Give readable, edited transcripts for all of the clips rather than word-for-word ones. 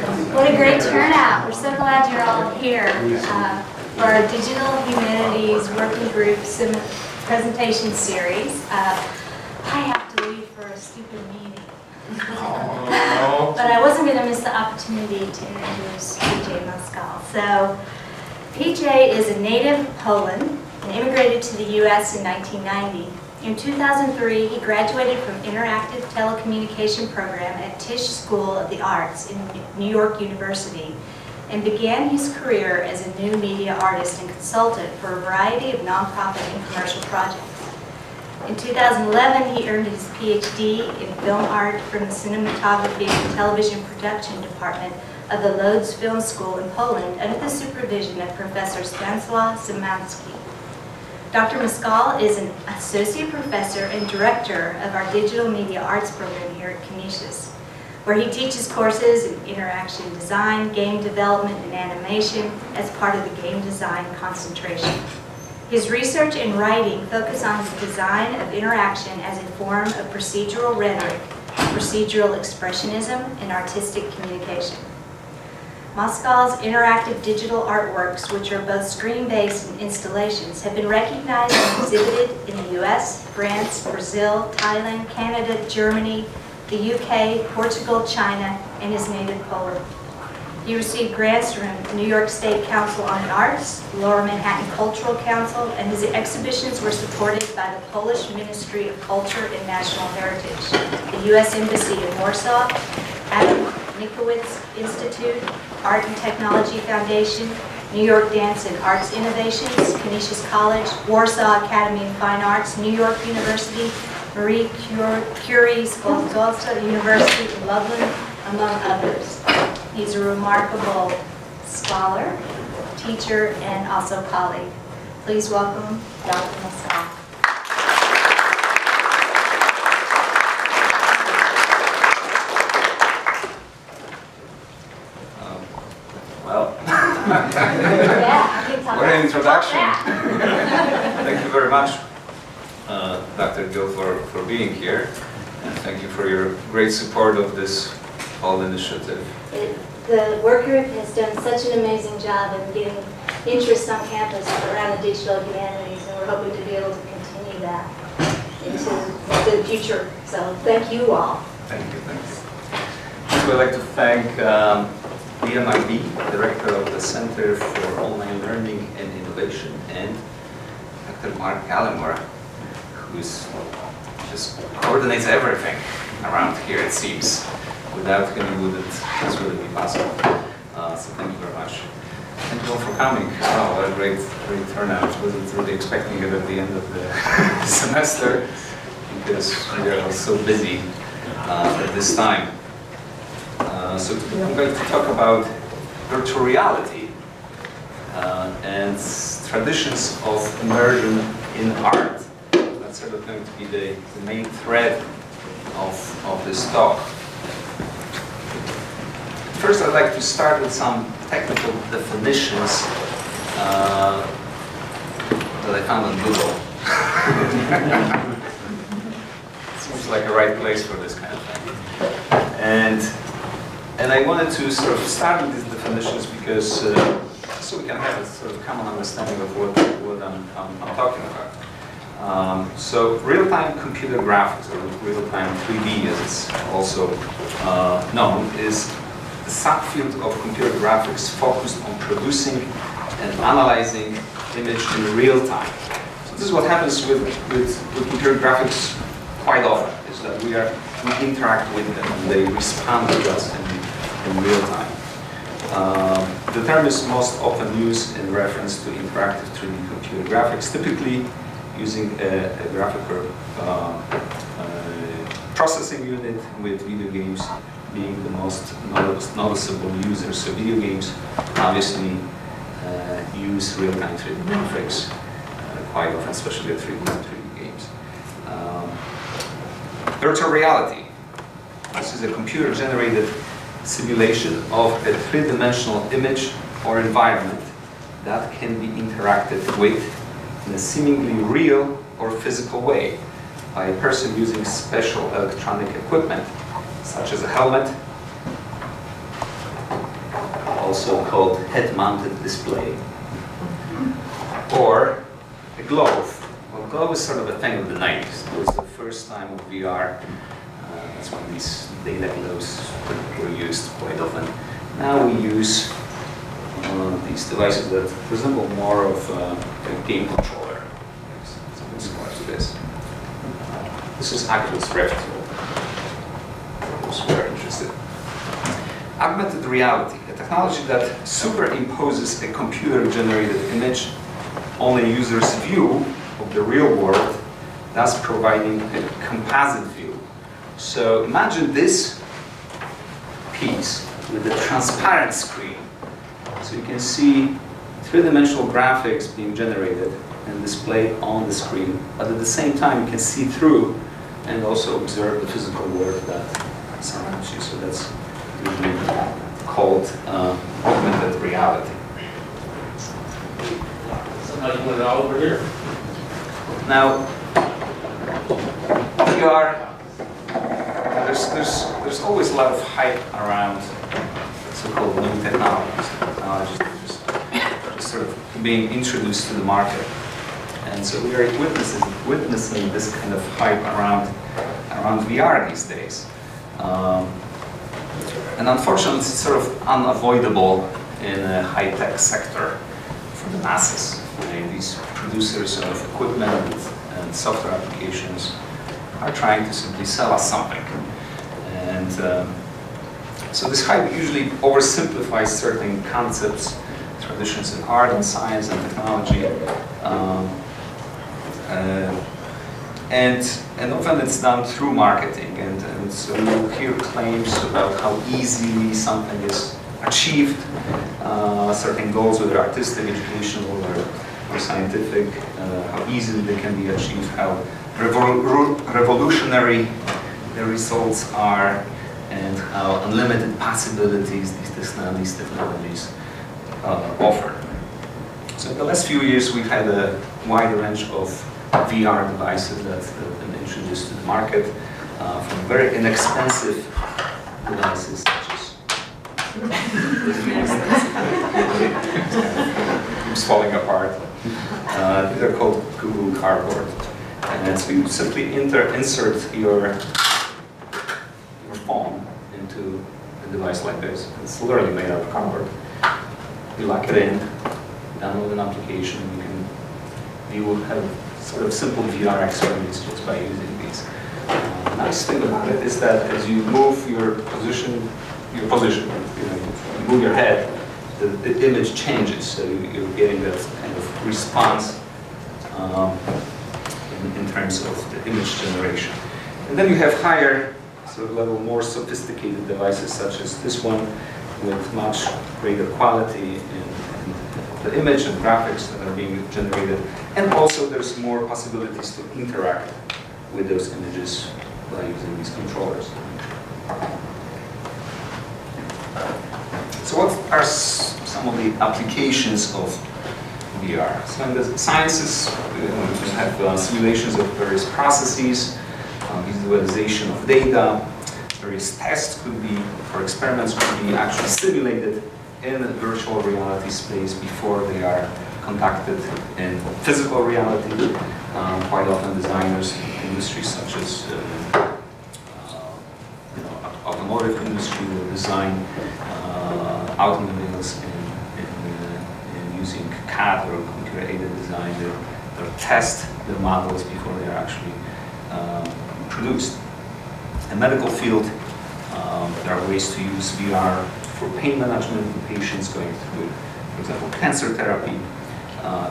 What a great turnout. We're so glad you're all here for our Digital Humanities Working Group presentation series. I have to leave for a stupid meeting. But I wasn't going to miss the opportunity to introduce P.J. Moskal. So, P.J. is a native of Poland and immigrated to the U.S. in 1990. In 2003, he graduated from Interactive Telecommunication Program at Tisch School of the Arts in New York University and began his career as a new media artist and consultant for a variety of nonprofit and commercial projects. In 2011, he earned his Ph.D. in film art from the Cinematography and Television Production Department of the Lodz Film School in Poland under the supervision of Professor Przemyslaw. Dr. Moskal is an associate professor and director of our digital media arts program here at Canisius, where he teaches courses in interaction design, game development, and animation as part of the game design concentration. His research and writing focus on the design of interaction as a form of procedural rhetoric, procedural expressionism, and artistic communication. Moskal's interactive digital artworks, which are both screen-based and installations, have been recognized and exhibited in the US, France, Brazil, Thailand, Canada, Germany, the UK, Portugal, China, and his native Poland. He received grants from the New York State Council on the Arts, Lower Manhattan Cultural Council, and his exhibitions were supported by the Polish Ministry of Culture and National Heritage, the US Embassy in Warsaw, Adam Nikowitz Institute, Art and Technology Foundation, New York Dance and Arts Innovations, Canisius College, Warsaw Academy of Fine Arts, New York University, Marie Curie Skłodowska University in Lublin, among others. He's a remarkable scholar, teacher, and also colleague. Please welcome Dr. Moskal. What an introduction. Thank you very much, Dr. Gill, for being here. And thank you for your great support of this whole initiative. The work group has done such an amazing job in getting interest on campus around the digital humanities, and we're hoping to be able to continue that into the future. So thank you all. Thank you, thanks. So I'd like to thank DMIB, Director of the Center for Online Learning and Innovation, and Dr. Mark Gallimore, who's just coordinates everything around here, it seems. Without him, wouldn't this really be possible. So thank you very much. Thank you all for coming. Wow, what a great turnout. Wasn't really expecting it at the end of the semester because we are all so busy at this time. So today I'm going to talk about virtual reality and traditions of immersion in art. That's sort of going to be the main thread of this talk. First, I'd like to start with some technical definitions that I found on Google. Seems like a right place for this kind of thing. And I wanted to sort of start with these definitions because so we can have a sort of common understanding of what I'm talking about. So real-time computer graphics, or real-time 3D as it's also known, is the subfield of computer graphics focused on producing and analyzing image in real time. So this is what happens with computer graphics quite often, is that we interact with them and they respond to us in real time. The term is most often used in reference to interactive 3D computer graphics, typically using a graphical processing unit, with video games being the most noticeable user. So video games obviously use real-time 3D graphics quite often, especially 3D games. Virtual reality. This is a computer-generated simulation of a three-dimensional image or environment that can be interacted with in a seemingly real or physical way by a person using special electronic equipment, such as a helmet, also called head-mounted display, or a glove. Well, glove is sort of a thing of the 90s. It was the first time of VR. That's when these data gloves were used quite often. Now we use these devices that resemble more of a game controller, something similar to this. This is Oculus Rift, for those who are interested. Augmented reality, a technology that superimposes a computer-generated image on a user's view of the real world, thus providing a composite view. So imagine this piece with a transparent screen. So you can see three-dimensional graphics being generated and displayed on the screen, but at the same time you can see through and also observe the physical world that surrounds you. So that's usually called augmented reality. So now you put it all over here. Now, VR, there's always a lot of hype around so-called new technologies just sort of being introduced to the market. And so we are witnessing this kind of hype around VR these days. And unfortunately, it's sort of unavoidable in a high-tech sector for the masses. These producers of equipment and software applications are trying to simply sell us something. And so this hype usually oversimplifies certain concepts, traditions in art and science and technology. And often it's done through marketing, and so you hear claims about how easily something is achieved, certain goals, whether artistic, educational, or scientific, how easily they can be achieved, how revolutionary the results are, and how unlimited possibilities these technologies offer. So in the last few years, we've had a wide range of VR devices that have been introduced to the market, from very inexpensive devices such as keeps falling apart. These are called Google Cardboard, and so you simply insert your phone into a device like this. It's literally made out of cardboard. You lock it in, download an application, you will have sort of simple VR experience just by using these. The nice thing about it is that as you move your position, you move your head, the image changes, so you're getting that kind of response in terms of the image generation. And then you have higher sort of level, more sophisticated devices such as this one with much greater quality in the image and graphics that are being generated. And also there's more possibilities to interact with those images by using these controllers. So what are some of the applications of VR? So in the sciences, we have simulations of various processes, visualization of data, various tests could be, or experiments could be actually simulated in a virtual reality space before they are conducted in physical reality. Quite often designers in industries such as automotive industry will design automobiles in using CAD or computer-aided design. They'll test the models before they are actually produced. In the medical field, there are ways to use VR for pain management in patients going through, for example, cancer therapy,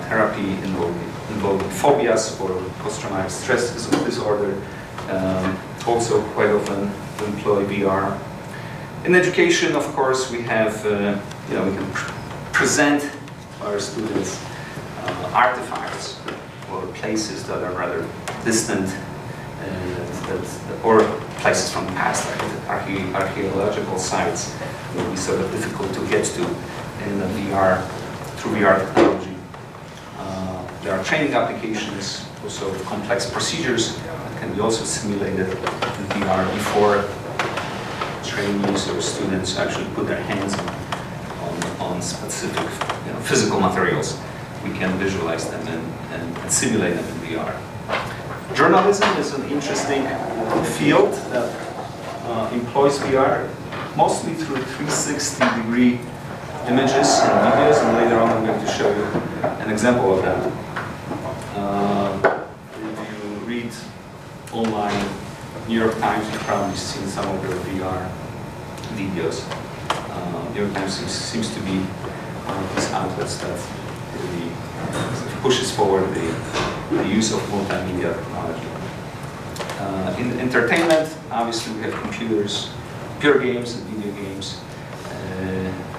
therapy involving phobias or post-traumatic stress disorder. Also quite often employ VR. In education, of course, we have, we can present our students artifacts or places that are rather distant or places from the past, like archaeological sites will be sort of difficult to get to in the through VR technology. There are training applications, also complex procedures that can be also simulated in VR before trainees or students actually put their hands on on specific physical materials, we can visualize them and simulate them in VR. Journalism is an interesting field that employs VR mostly through 360-degree images and videos, and later on I'm going to show you an example of that. If you read online New York Times, you've probably seen some of their VR videos. New York Times seems to be one of these outlets that really pushes forward the use of multimedia technology. In entertainment, obviously we have computers, computer games and video games.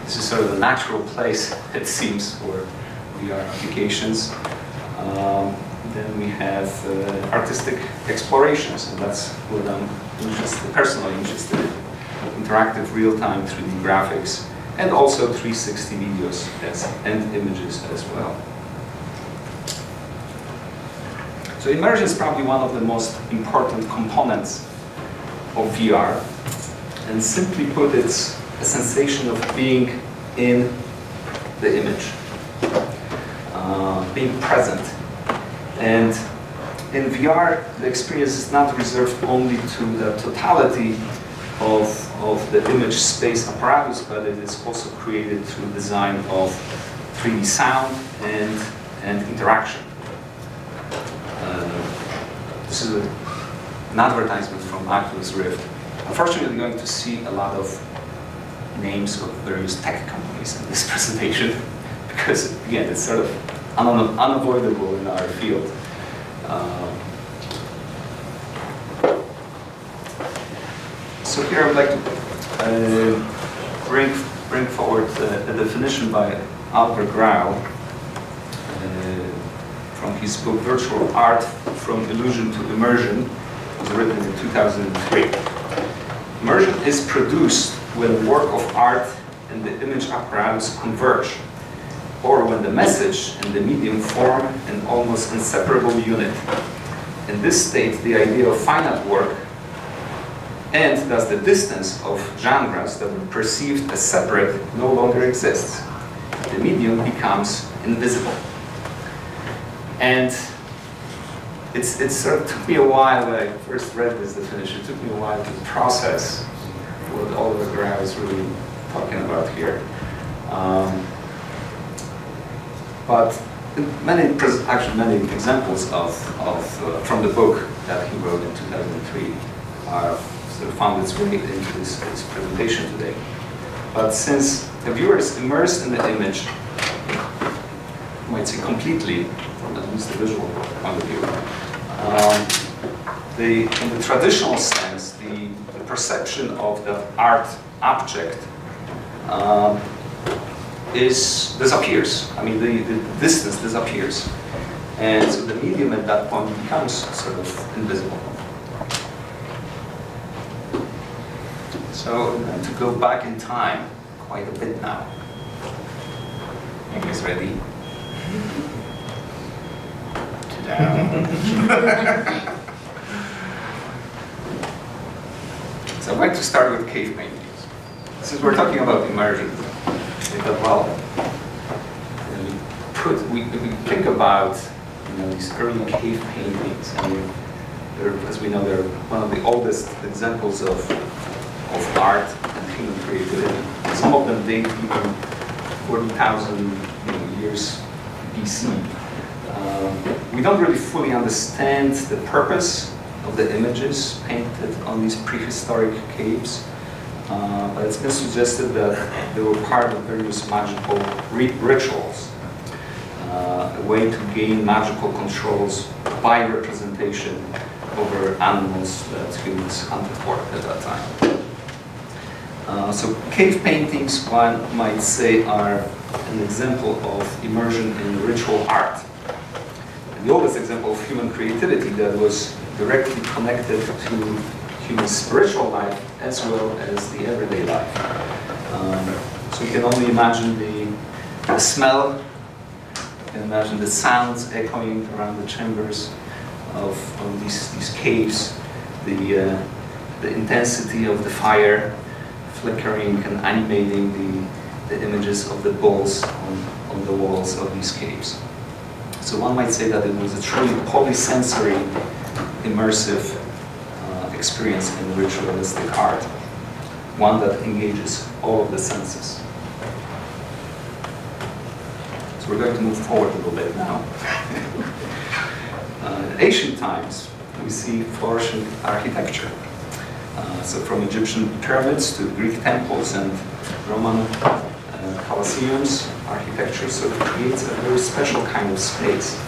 This is sort of the natural place, it seems, for VR applications. Then we have artistic explorations, and that's what I'm personally interested in. Interactive real-time 3D graphics, and also 360 videos and images as well. So immersion is probably one of the most important components of VR, and simply put, it's a sensation of being in the image, being present. And in VR, the experience is not reserved only to the totality of the image space apparatus, but it is also created through design of 3D sound and interaction. This is an advertisement from Oculus Rift. Unfortunately, you're going to see a lot of names of various tech companies in this presentation, because again, it's sort of unavoidable in our field. So here I would like to bring forward a definition by Albert Grau from his book Virtual Art from Illusion to Immersion. It was written in 2003. Immersion is produced when the work of art and the image apparatus converge, or when the message and the medium form an almost inseparable unit. In this state, the idea of finite work and thus the distance of genres that were perceived as separate no longer exists. The medium becomes invisible. And it sort of took me a while when I first read this definition. It took me a while to process what Oliver Grau is really talking about here. But many examples from the book that he wrote in 2003 are sort of found its way into this presentation today. But since the viewer is immersed in the image, you might say completely, from at least the visual point of view, in the traditional sense, the perception of the art object disappears. I mean, the distance disappears. And so the medium at that point becomes sort of invisible. So I'm going to go back in time quite a bit now. You guys ready? So I'm going to start with cave paintings. Since we're talking about immersion, I thought, well, we think about these early cave paintings, and as we know, they're one of the oldest examples of art and human creativity. Some of them date even 40,000 years BC. We don't really fully understand the purpose of the images painted on these prehistoric caves, but it's been suggested that they were part of various magical rituals, a way to gain magical controls by representation over animals that humans hunted for at that time. So cave paintings, one might say, are an example of immersion in ritual art. And the oldest example of human creativity that was directly connected to human spiritual life as well as the everyday life. So you can only imagine the smell, you can imagine the sounds echoing around the chambers of these caves, the intensity of the fire flickering and animating the images of the bulls on the walls of these caves. So one might say that it was a truly polysensory, immersive experience in ritualistic art, one that engages all of the senses. So we're going to move forward a little bit now. In ancient times, we see flourishing architecture. So from Egyptian pyramids to Greek temples and Roman Colosseums, architecture sort of creates a very special kind of space.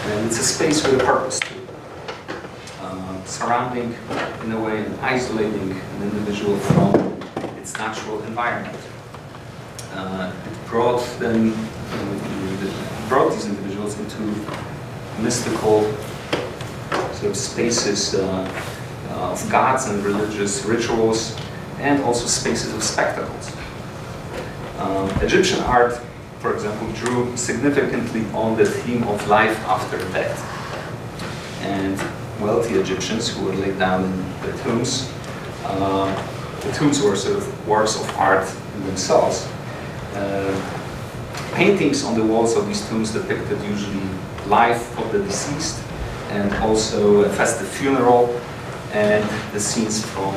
And it's a space with a purpose too. Surrounding, in a way, and isolating an individual from its natural environment. It brought these individuals into mystical sort of spaces of gods and religious rituals, and also spaces of spectacles. Egyptian art, for example, drew significantly on the theme of life after death. And wealthy Egyptians who were laid down in their tombs, the tombs were sort of works of art in themselves. Paintings on the walls of these tombs depicted usually life of the deceased, and also a festive funeral, and the scenes from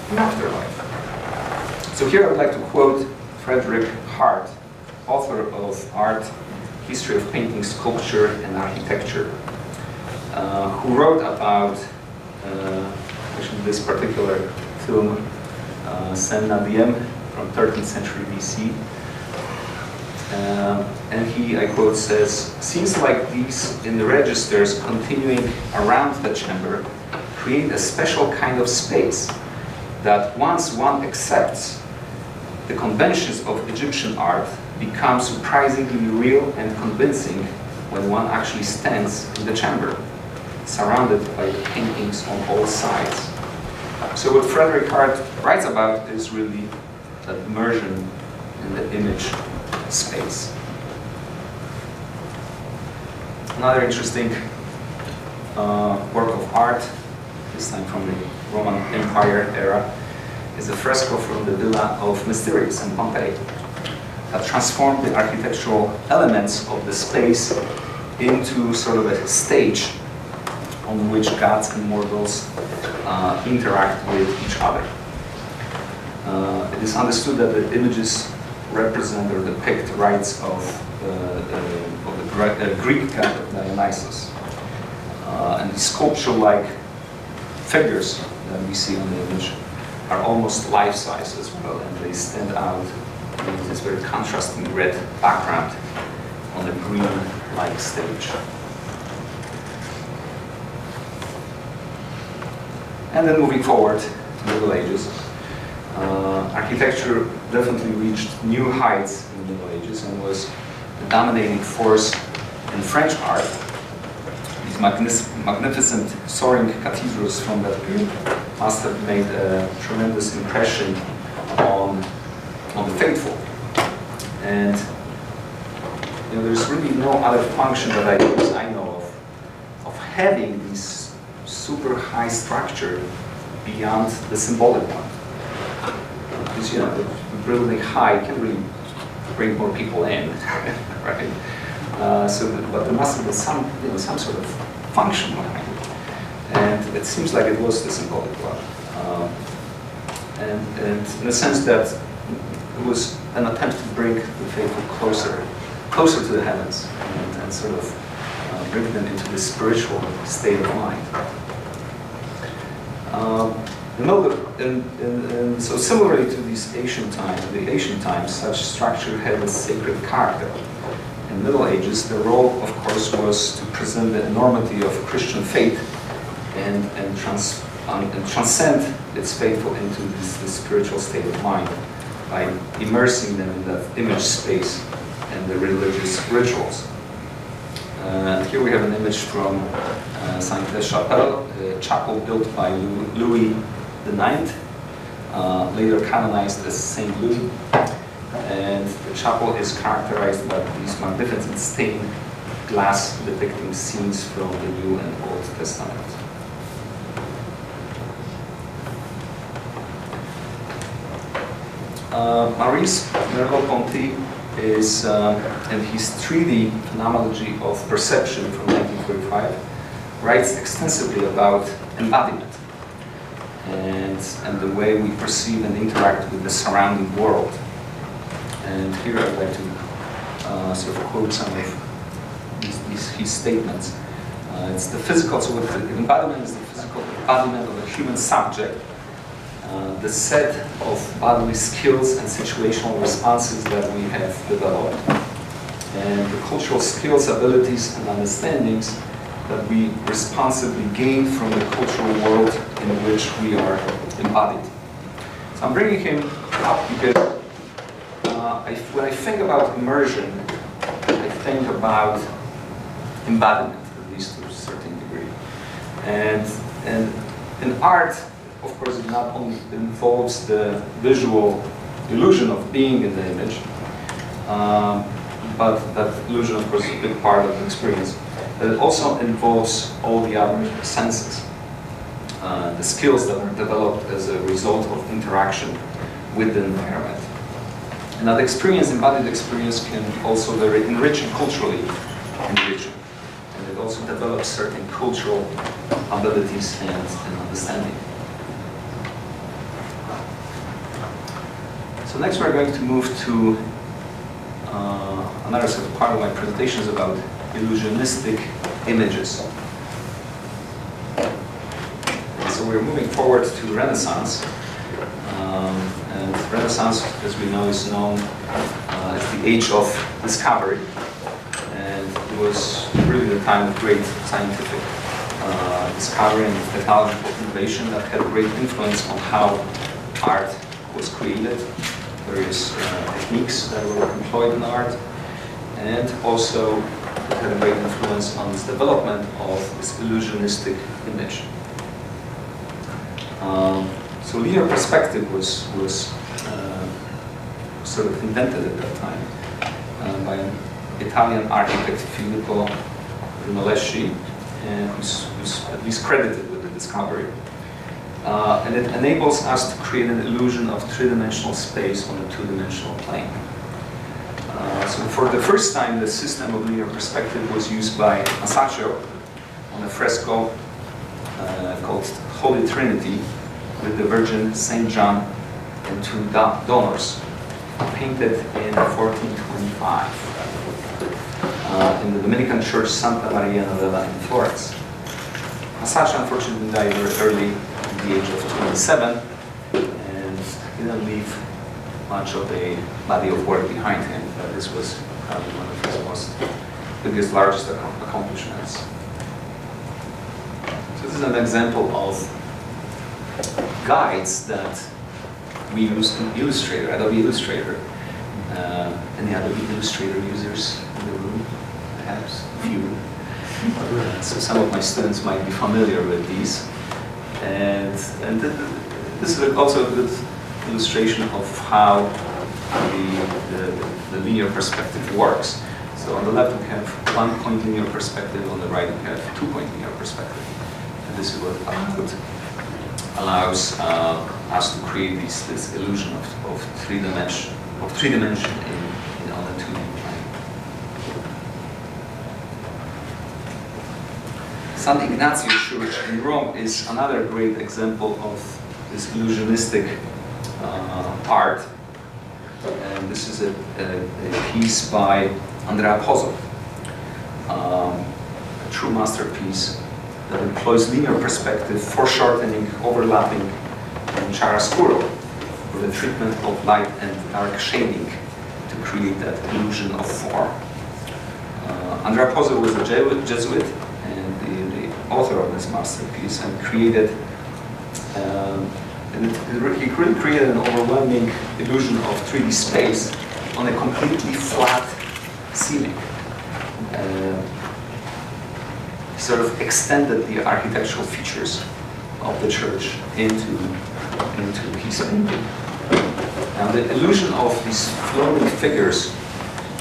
the afterlife. So here I would like to quote Frederick Hart, author of Art, History of Painting, Sculpture, and Architecture, who wrote about actually this particular film, Sen Nadiem, from 13th century BC. And he, I quote, says, "Scenes like these in the registers continuing around the chamber create a special kind of space that once one accepts the conventions of Egyptian art become surprisingly real and convincing when one actually stands in the chamber, surrounded by paintings on all sides." So what Frederick Hart writes about is really that immersion in the image space. Another interesting work of art, this time from the Roman Empire era, is a fresco from the Villa of Mysterious in Pompeii that transformed the architectural elements of the space into sort of a stage on which gods and mortals interact with each other. It is understood that the images represent or depict rites of the Greek god of Dionysus. And the sculpture-like figures that we see on the image are almost life-size as well, and they stand out with this very contrasting red background on a green-like stage. And then moving forward to the Middle Ages, architecture definitely reached new heights in the Middle Ages and was the dominating force in French art. These magnificent soaring cathedrals from that period must have made a tremendous impression on the faithful. And there's really no other function that I know of having this super high structure beyond the symbolic one. Because the building high can really bring more people in, right? But there must be some sort of function behind it, and it seems like it was the symbolic one, and in a sense that it was an attempt to bring the faithful closer to the heavens, and sort of bring them into this spiritual state of mind. So similarly to the ancient times, such structure had a sacred character. In the Middle Ages, the role, of course, was to present the enormity of Christian faith and transcend its faithful into this spiritual state of mind by immersing them in that image space and the religious rituals. Here we have an image from Sainte-Chapelle, a chapel built by Louis IX, later canonized as Saint Louis. And the chapel is characterized by these magnificent stained glass depicting scenes from the New and Old Testament. Maurice Merleau-Ponty is, in his 3D phenomenology of perception from 1945, writes extensively about embodiment and the way we perceive and interact with the surrounding world. And here I'd like to sort of quote some of his statements. It's the physical, so the embodiment is the physical embodiment of a human subject, the set of bodily skills and situational responses that we have developed, and the cultural skills, abilities, and understandings that we responsibly gain from the cultural world in which we are embodied. So I'm bringing him up because when I think about immersion, I think about embodiment, at least to a certain degree. And in art, of course, it not only involves the visual illusion of being in the image, but that illusion, of course, is a big part of the experience. But it also involves all the other senses, the skills that are developed as a result of interaction with the environment. And that experience, embodied experience, can also very enriching, culturally enriching. And it also develops certain cultural abilities and understanding. So next we're going to move to another sort of part of my presentation is about illusionistic images. So we're moving forward to Renaissance. And Renaissance, as we know, is known as the age of discovery. And it was really the time of great scientific discovery and technological innovation that had a great influence on how art was created, various techniques that were employed in art, and also it had a great influence on this development of this illusionistic image. So linear perspective was sort of invented at that time by an Italian architect, Filippo Brunelleschi, who's at least credited with the discovery. And it enables us to create an illusion of three-dimensional space on a two-dimensional plane. So for the first time, the system of linear perspective was used by Masaccio on a fresco called Holy Trinity, with the Virgin Saint John and two donors, painted in 1425 in the Dominican church Santa Maria Novella in Florence. Masaccio unfortunately died very early at the age of 27 and didn't leave much of a body of work behind him, but this was probably one of his biggest, largest accomplishments. So this is an example of guides that we use in Illustrator, Adobe Illustrator. Any Adobe Illustrator users in the room? Perhaps a few. So some of my students might be familiar with these. And this is also a good illustration of how the linear perspective works. So on the left we have one-point linear perspective, on the right we have two-point linear perspective. And this is what allows us to create this illusion of three dimension on a 2D plane. San Ignatius Church in Rome is another great example of this illusionistic art. And this is a piece by Andrea Pozzo, a true masterpiece that employs linear perspective, foreshortening, overlapping, and chiaroscuro with the treatment of light and dark shading to create that illusion of form. Andrea Pozzo was a Jesuit and the author of this masterpiece, and created he really created an overwhelming illusion of 3D space on a completely flat ceiling. Sort of extended the architectural features of the church into his painting. Now the illusion of these floating figures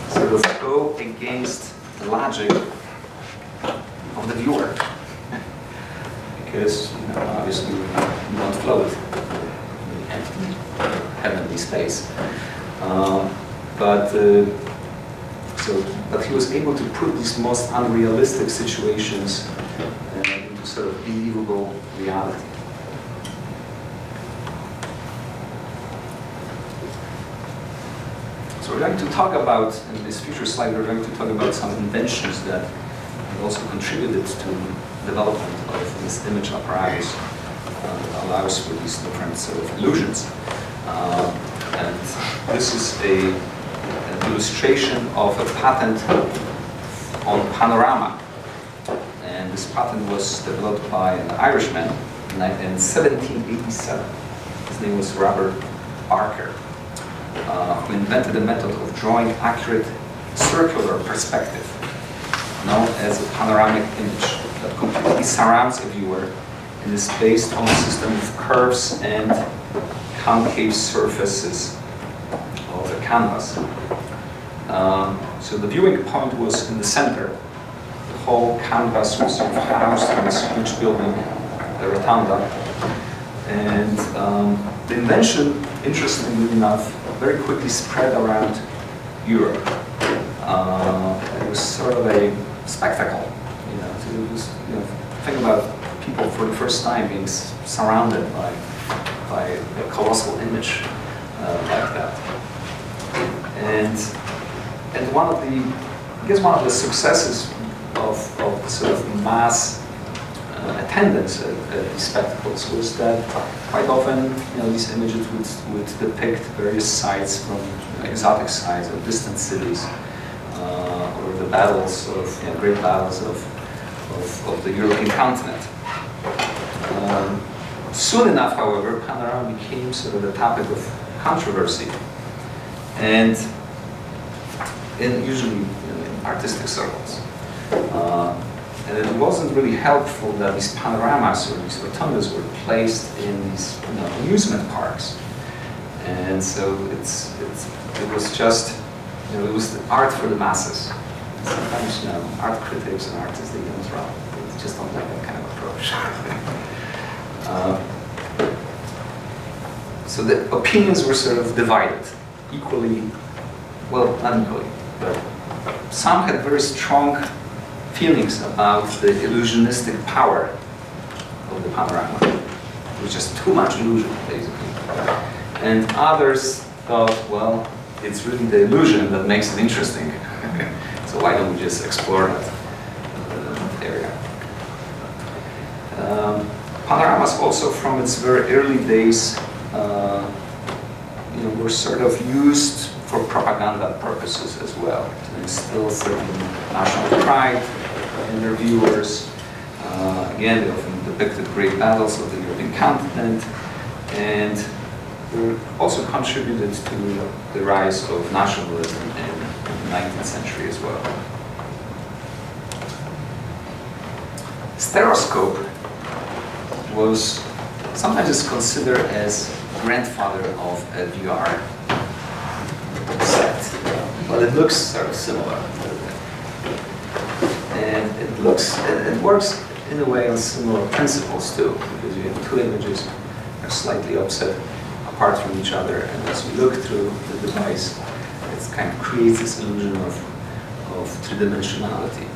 sort of go against the logic of the viewer. Because obviously we don't float in heaven. empty space. But he was able to put these most unrealistic situations into sort of believable reality. So we're going to talk about, in this future slide, we're going to talk about some inventions that also contributed to development of this image apparatus that allows for these different sort of illusions. And this is an illustration of a patent on panorama. And this patent was developed by an Irishman in 1787. His name was Robert Barker, who invented a method of drawing accurate circular perspective, known as a panoramic image, that completely surrounds a viewer and is based on a system of curves and concave surfaces of the canvas. So the viewing point was in the center. The whole canvas was sort of housed in this huge building, the rotunda. And the invention, interestingly enough, very quickly spread around Europe. It was sort of a spectacle, So it was, think about people for the first time being surrounded by a colossal image like that. And one of the successes of sort of mass attendance at these spectacles was that quite often, these images would depict various sites from exotic sites of distant cities, or the battles of great battles of the European continent. Soon enough, however, panorama became sort of the topic of controversy, and usually in artistic circles. And it wasn't really helpful that these panoramas or these rotundas were placed in these amusement parks. And so it was just, it was the art for the masses. And sometimes, art critics and artists, they don't wrong. They just don't like that kind of approach. So the opinions were sort of divided, equally, well, not equally, but some had very strong feelings about the illusionistic power of the panorama. It was just too much illusion, basically. And others thought, well, it's really the illusion that makes it interesting. So why don't we just explore that area? Panoramas also, from its very early days, were sort of used for propaganda purposes as well, to instill certain national pride in their viewers. Again, they often depicted great battles of the European continent, and they also contributed to the rise of nationalism in the 19th century as well. Stereoscope was sometimes considered as grandfather of a VR set, but it looks sort of similar. And it works in a way on similar principles too, because you have two images that are slightly offset apart from each other, and as you look through the device, it kind of creates this illusion of three-dimensionality.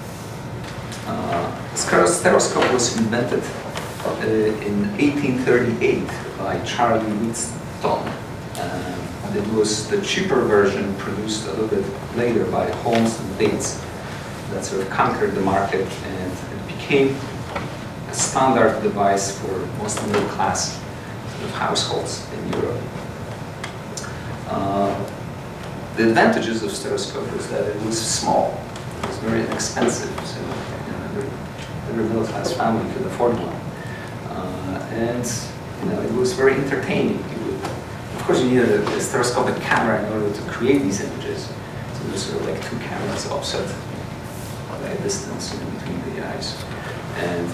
Stereoscope was invented in 1838 by Charlie Wheatstone. It was the cheaper version produced a little bit later by Holmes and Bates that sort of conquered the market, and it became a standard device for most middle-class sort of households in Europe. The advantages of stereoscope was that it was small, it was very inexpensive, so every middle-class family could afford one. And it was very entertaining. Of course, you needed a stereoscopic camera in order to create these images. So there's sort of like two cameras offset by a distance between the eyes, and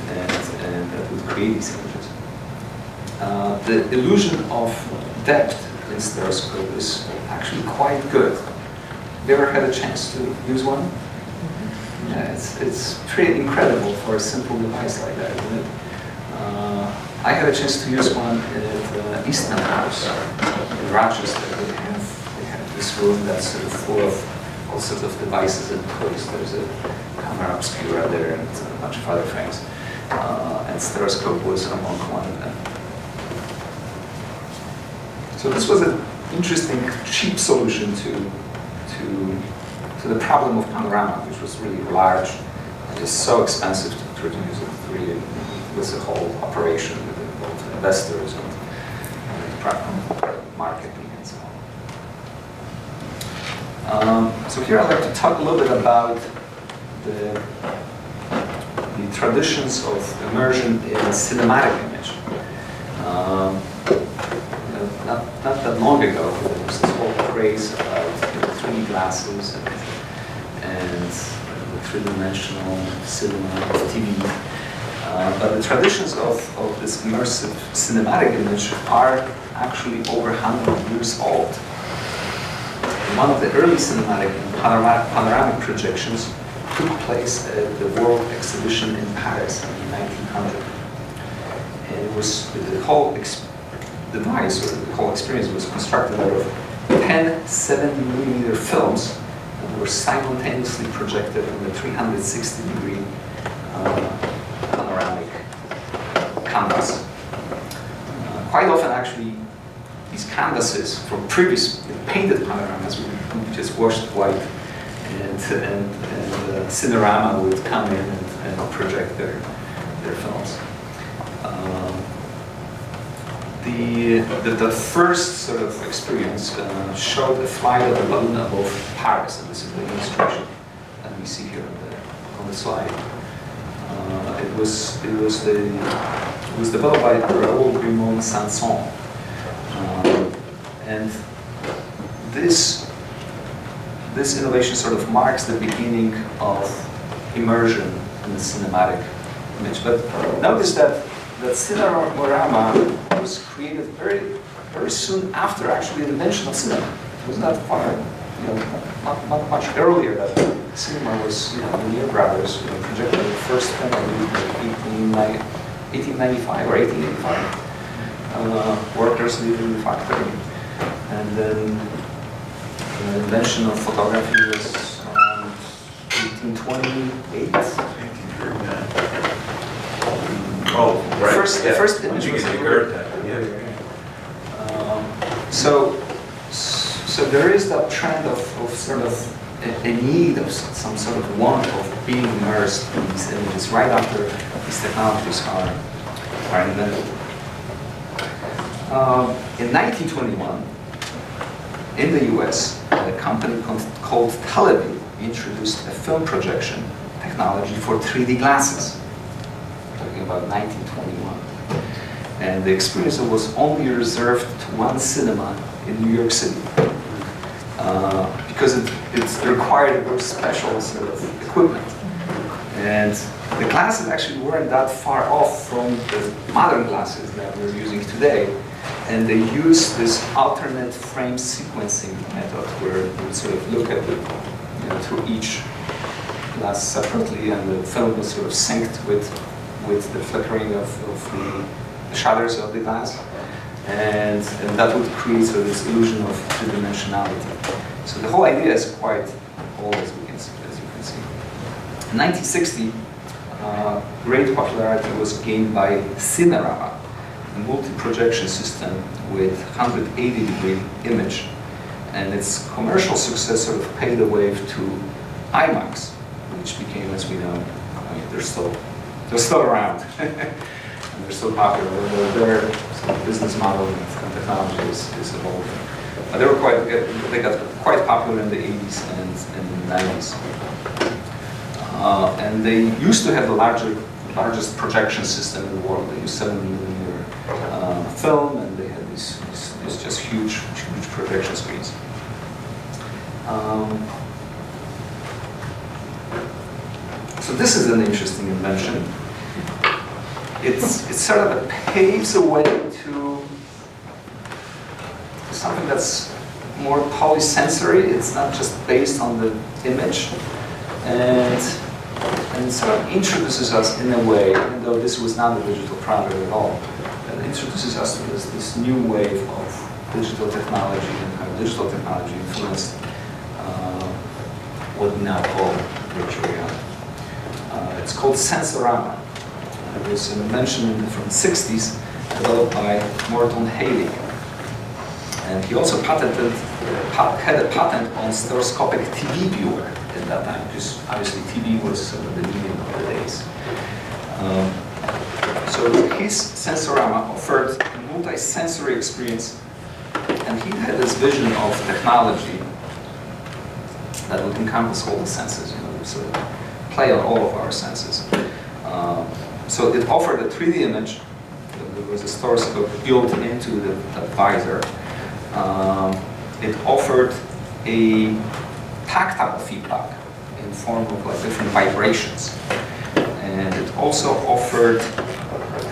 that would create these images. The illusion of depth in stereoscope is actually quite good. Have you ever had a chance to use one? Yeah, it's pretty incredible for a simple device like that, isn't it? I had a chance to use one at Eastman House in Rochester. they have this room that's sort of full of all sorts of devices and toys. There's a camera obscura there and a bunch of other things. And stereoscope was among one of them. So this was an interesting, cheap solution to the problem of panorama, which was really large and just so expensive to produce. It really was a whole operation with both investors and marketing and so on. So here I'd like to talk a little bit about the traditions of immersion in cinematic image. Not that long ago, there was this whole craze about 3D glasses and the three-dimensional cinema, TV. But the traditions of this immersive cinematic image are actually over 100 years old. One of the early cinematic and panoramic projections took place at the World Exhibition in Paris in 1900. And it was the whole device, or the whole experience, was constructed out of 10 70mm films that were simultaneously projected on the 360-degree panoramic canvas. Quite often, actually, these canvases from previous painted panoramas would be just washed white, and Cinerama would come in and project their films. The first sort of experience showed a flight of a balloon above Paris, and this is the illustration that we see here on the slide. It was developed by Raoul Grimond-Sanson, and this innovation sort of marks the beginning of immersion in the cinematic image. But notice that Cinerama was created very, very soon after actually the invention of cinema. It was not far, not much earlier that cinema was, the Lumiere brothers projected the first film, I believe, in 1895 or 1885. Workers lived in the factory, and then the invention of photography was around 1828. Oh, right. The first image was so there is that trend of sort of a need of some sort of want of being immersed in these images right after these technologies are invented. In 1921, in the US, a company called Television introduced a film projection technology for 3D glasses. Talking about 1921. And the experience was only reserved to one cinema in New York City. Because it required a very special sort of equipment. And the glasses actually weren't that far off from the modern glasses that we're using today. And they used this alternate frame sequencing method where you sort of look at through each glass separately, and the film was sort of synced with the flickering of the shutters of the glass, and that would create sort of this illusion of two-dimensionality. So the whole idea is quite old, as you can see. In 1960, great popularity was gained by Cinerama, a multi-projection system with 180-degree image, and its commercial success sort of paved the way to IMAX, which became, as we know, they're still around, and they're still popular. Their business model and technology is evolving. But they got quite popular in the 80s and the 90s. And they used to have the largest projection system in the world. They used 70mm film, and they had these just huge projection screens. So this is an interesting invention. It sort of paves a way to something that's more polysensory. It's not just based on the image, and sort of introduces us in a way, even though this was not a digital product at all, it introduces us to this new wave of digital technology and how digital technology influenced what we now call virtual reality. It's called Sensorama. It was an invention from the 60s developed by Morton Haley. And he also had a patent on stereoscopic TV viewer at that time, because obviously TV was sort of the medium of the days. So his Sensorama offered a multi-sensory experience, and he had this vision of technology that would encompass all the senses, sort of play on all of our senses. So it offered a 3D image. There was a stereoscope built into the visor. It offered a tactile feedback in form of like different vibrations. And it also offered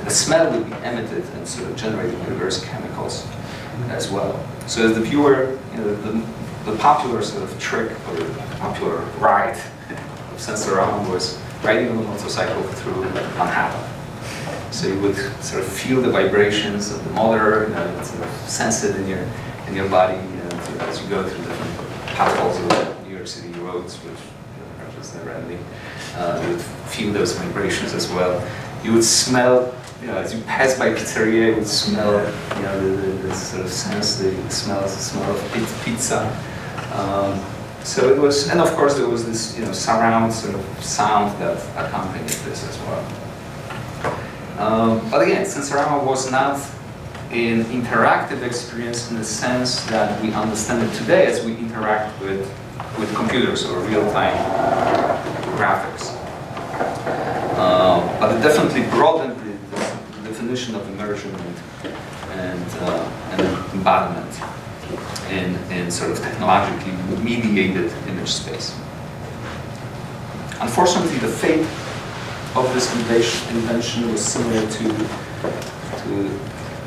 the smell would be emitted and sort of generating diverse chemicals as well. So as the viewer, the popular sort of trick or the popular ride of Sensorama was riding on a motorcycle through Manhattan. So you would sort of feel the vibrations of the motor, sort of sense it in your body, as you go through different potholes of New York City roads, which are just never ending. You would feel those vibrations as well. You would smell, as you pass by pizzeria, you would smell, the sort of sense, the smell of pizza. So it was, and of course there was this, surround sort of sound that accompanied this as well. But again, Sensorama was not an interactive experience in the sense that we understand it today as we interact with computers or real-time graphics. But it definitely broadened the definition of immersion and embodiment in sort of technologically mediated image space. Unfortunately, the fate of this invention was similar to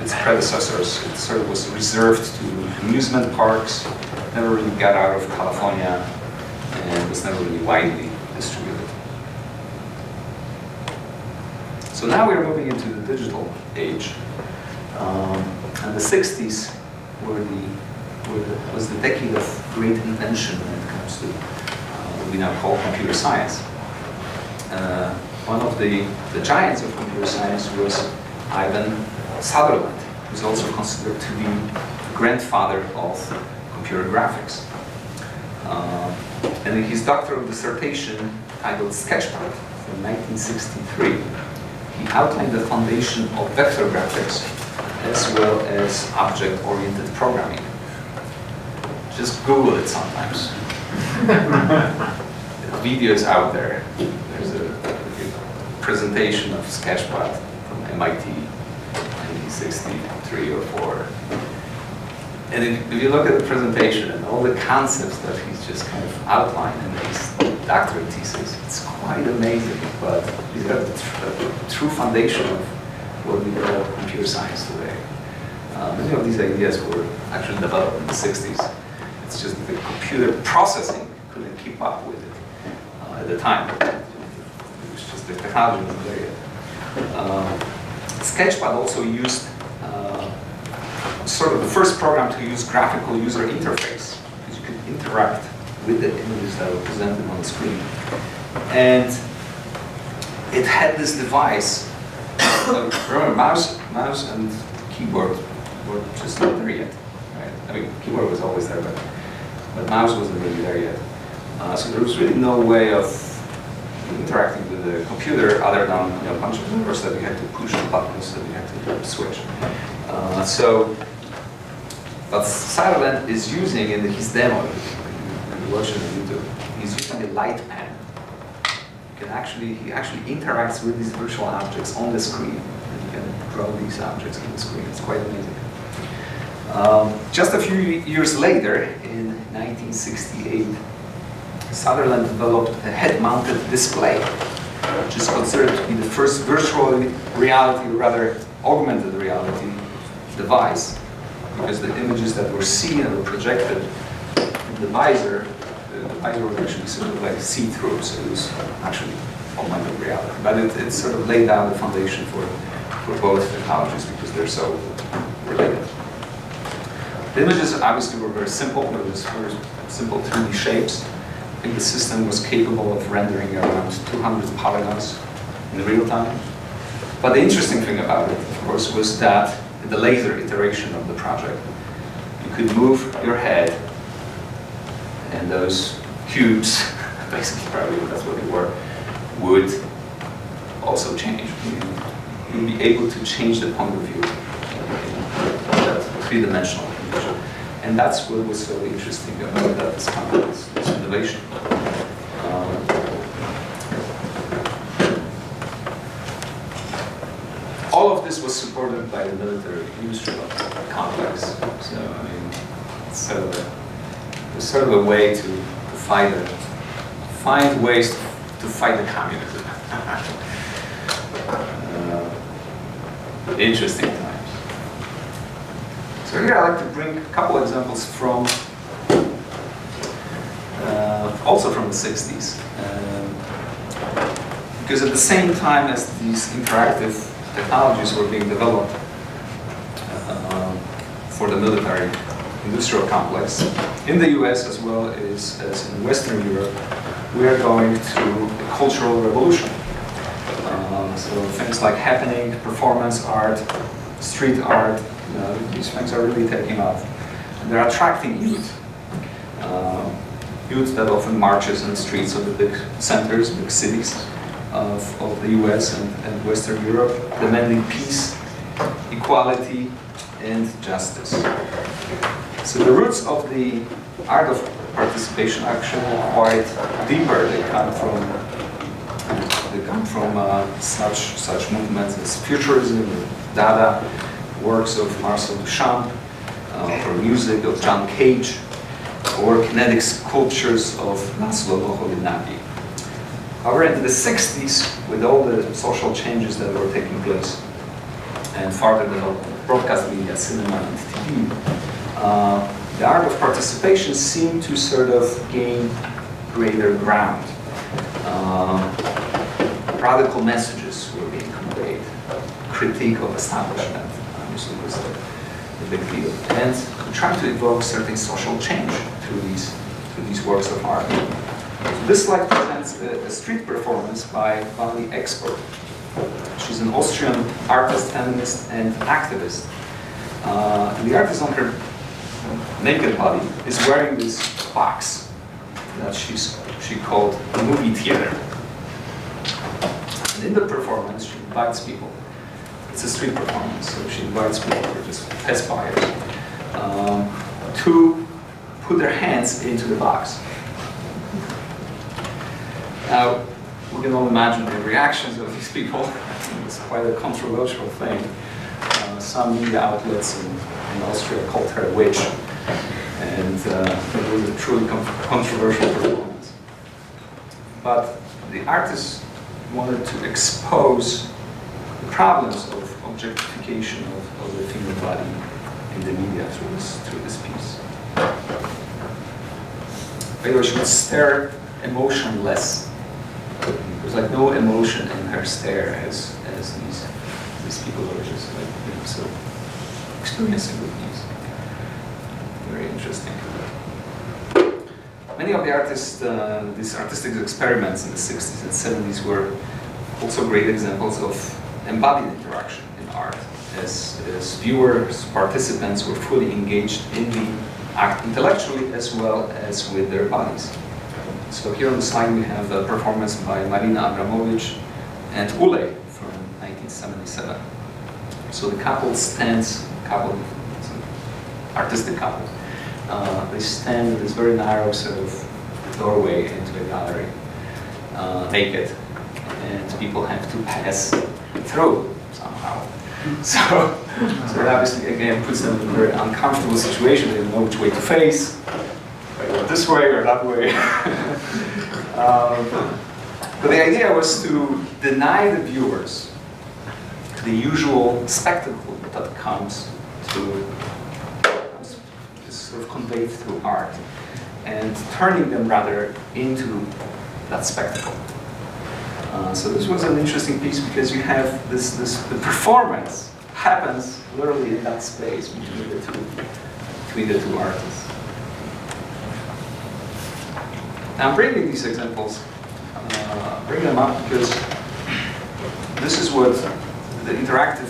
its predecessors. It sort of was reserved to amusement parks, never really got out of California, and was never really widely distributed. So now we're moving into the digital age. And the 60s was the decade of great invention when it comes to what we now call computer science. One of the giants of computer science was Ivan Sutherland, who's also considered to be the grandfather of computer graphics. And in his doctoral dissertation titled Sketchpad from 1963, he outlined the foundation of vector graphics as well as object-oriented programming. Just Google it sometimes. The video is out there. There's a presentation of Sketchpad from MIT, 1963 or 4. And if you look at the presentation and all the concepts that he's just kind of outlined in his doctorate thesis, it's quite amazing. But these are the true foundation of what we call computer science today. Many of these ideas were actually developed in the 60s. It's just that the computer processing couldn't keep up with it at the time. It was just the technology wasn't there yet. Sketchpad also used sort of the first program to use graphical user interface, because you could interact with the images that were presented on the screen. And it had this device. Remember, mouse and keyboard were just not there yet. Right? I mean, keyboard was always there, but mouse wasn't really there yet. So there was really no way of interacting with the computer other than a bunch of numbers that you had to push the buttons that you had to switch. But Sutherland is using in his demo, if you watch it on YouTube, he's using a light pen. He actually interacts with these virtual objects on the screen. And you can draw these objects on the screen. It's quite amazing. Just a few years later, in 1968, Sutherland developed a head-mounted display, which is considered to be the first virtual reality, or rather augmented reality device, because the images that were seen and were projected in the visor was actually sort of like see-through, so it was actually augmented reality. But it sort of laid down the foundation for both technologies because they're so related. The images obviously were very simple. It was very simple 3D shapes. I think the system was capable of rendering around 200 polygons in real time. But the interesting thing about it, of course, was that in the later iteration of the project, you could move your head, and those cubes, basically probably that's what they were, would also change. You'd be able to change the point of view in that three-dimensional image. And that's what was so interesting about that, this innovation. All of this was supported by the military industrial complex. So, I mean, it's sort of a way to find ways to fight the communism. Interesting times. So here I'd like to bring a couple examples from, also from the 60s. Because at the same time as these interactive technologies were being developed for the military industrial complex, in the US as well as in Western Europe, we are going through a cultural revolution. So things like happening, performance art, street art, these things are really taking off. And they're attracting youth. Youth that often marches in the streets of the big centers, big cities of the US and Western Europe, demanding peace, equality, and justice. So the roots of the art of participation actually are quite deeper. They come from such movements as Futurism, Dada, works of Marcel Duchamp, or music of John Cage, or kinetic sculptures of Laszlo Boholináky. However, in the 60s, with all the social changes that were taking place, and further development of broadcast media, cinema, and TV, the art of participation seemed to sort of gain greater ground. Radical messages were being conveyed. Critique of establishment, obviously, was a big deal. And we tried to evoke certain social change through these works of art. So this slide presents a street performance by Vali Expert. She's an Austrian artist, feminist, and activist. And the artist on her naked body is wearing this box that she called a movie theater. And in the performance, she invites people. It's a street performance, so she invites people, or just test buyers, to put their hands into the box. Now, we can all imagine the reactions of these people. It's quite a controversial thing. Some media outlets in Austria called her a witch, and it was a truly controversial performance. But the artist wanted to expose the problems of objectification of the female body in the media through this piece. By the way, she would stare emotionless. There's like no emotion in her stare as these people are just like, so experiencing with these. Very interesting. Many of the artists, these artistic experiments in the 60s and 70s were also great examples of embodied interaction in art, as viewers, participants were fully engaged in the act intellectually as well as with their bodies. So here on the slide we have a performance by Marina Abramovich and Ule from 1977. So the couple stands, it's an artistic couple, they stand in this very narrow sort of doorway into a gallery, naked, and people have to pass through somehow. So it obviously again puts them in a very uncomfortable situation. They don't know which way to face. This way or that way. But the idea was to deny the viewers the usual spectacle that comes is sort of conveyed through art, and turning them rather into that spectacle. So this was an interesting piece because you have the performance happens literally in that space between the two between the two artists. Now I'm bringing these examples, bring them up because this is what the interactive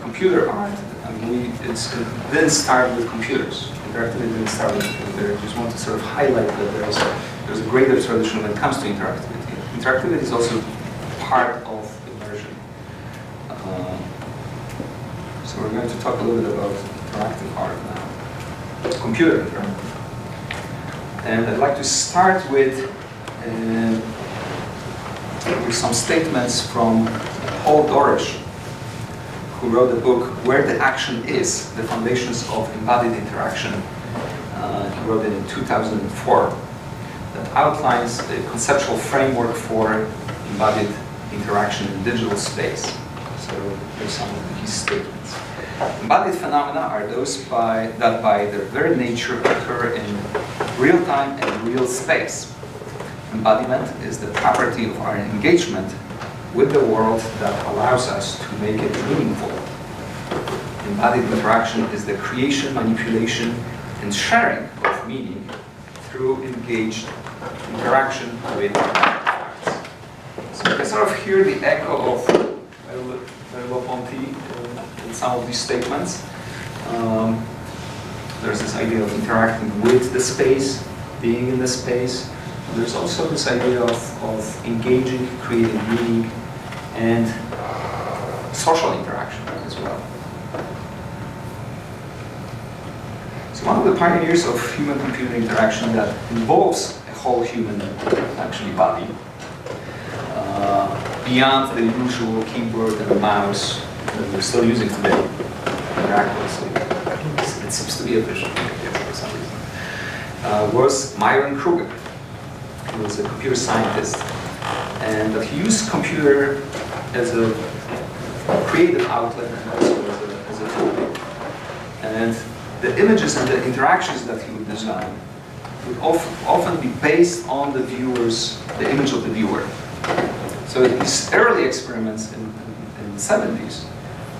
computer art, it didn't start with computers. Interactivity didn't start with computers. I just want to sort of highlight that there's a greater tradition when it comes to interactivity. Interactivity is also part of immersion. So we're going to talk a little bit about interactive art now, computer interactive. And I'd like to start with some statements from Paul Dorish, who wrote a book, Where the Action Is, The Foundations of Embodied Interaction. He wrote it in 2004. That outlines a conceptual framework for embodied interaction in digital space. So here's some of his statements. Embodied phenomena are those that by their very nature occur in real time and real space. Embodiment is the property of our engagement with the world that allows us to make it meaningful. Embodied interaction is the creation, manipulation, and sharing of meaning through engaged interaction with facts. So you can sort of hear the echo of Merleau-Ponty in some of these statements. There's this idea of interacting with the space, being in the space. There's also this idea of engaging, creating meaning, and social interaction as well. So one of the pioneers of human-computer interaction that involves a whole human, actually, body, beyond the usual keyboard and mouse that we're still using today, miraculously. It seems to be efficient for some reason. Was Myron Kruger. He was a computer scientist, and he used computer as a creative outlet and also as a tool. And the images and the interactions that he would design would often be based on the image of the viewer. So his early experiments in the 70s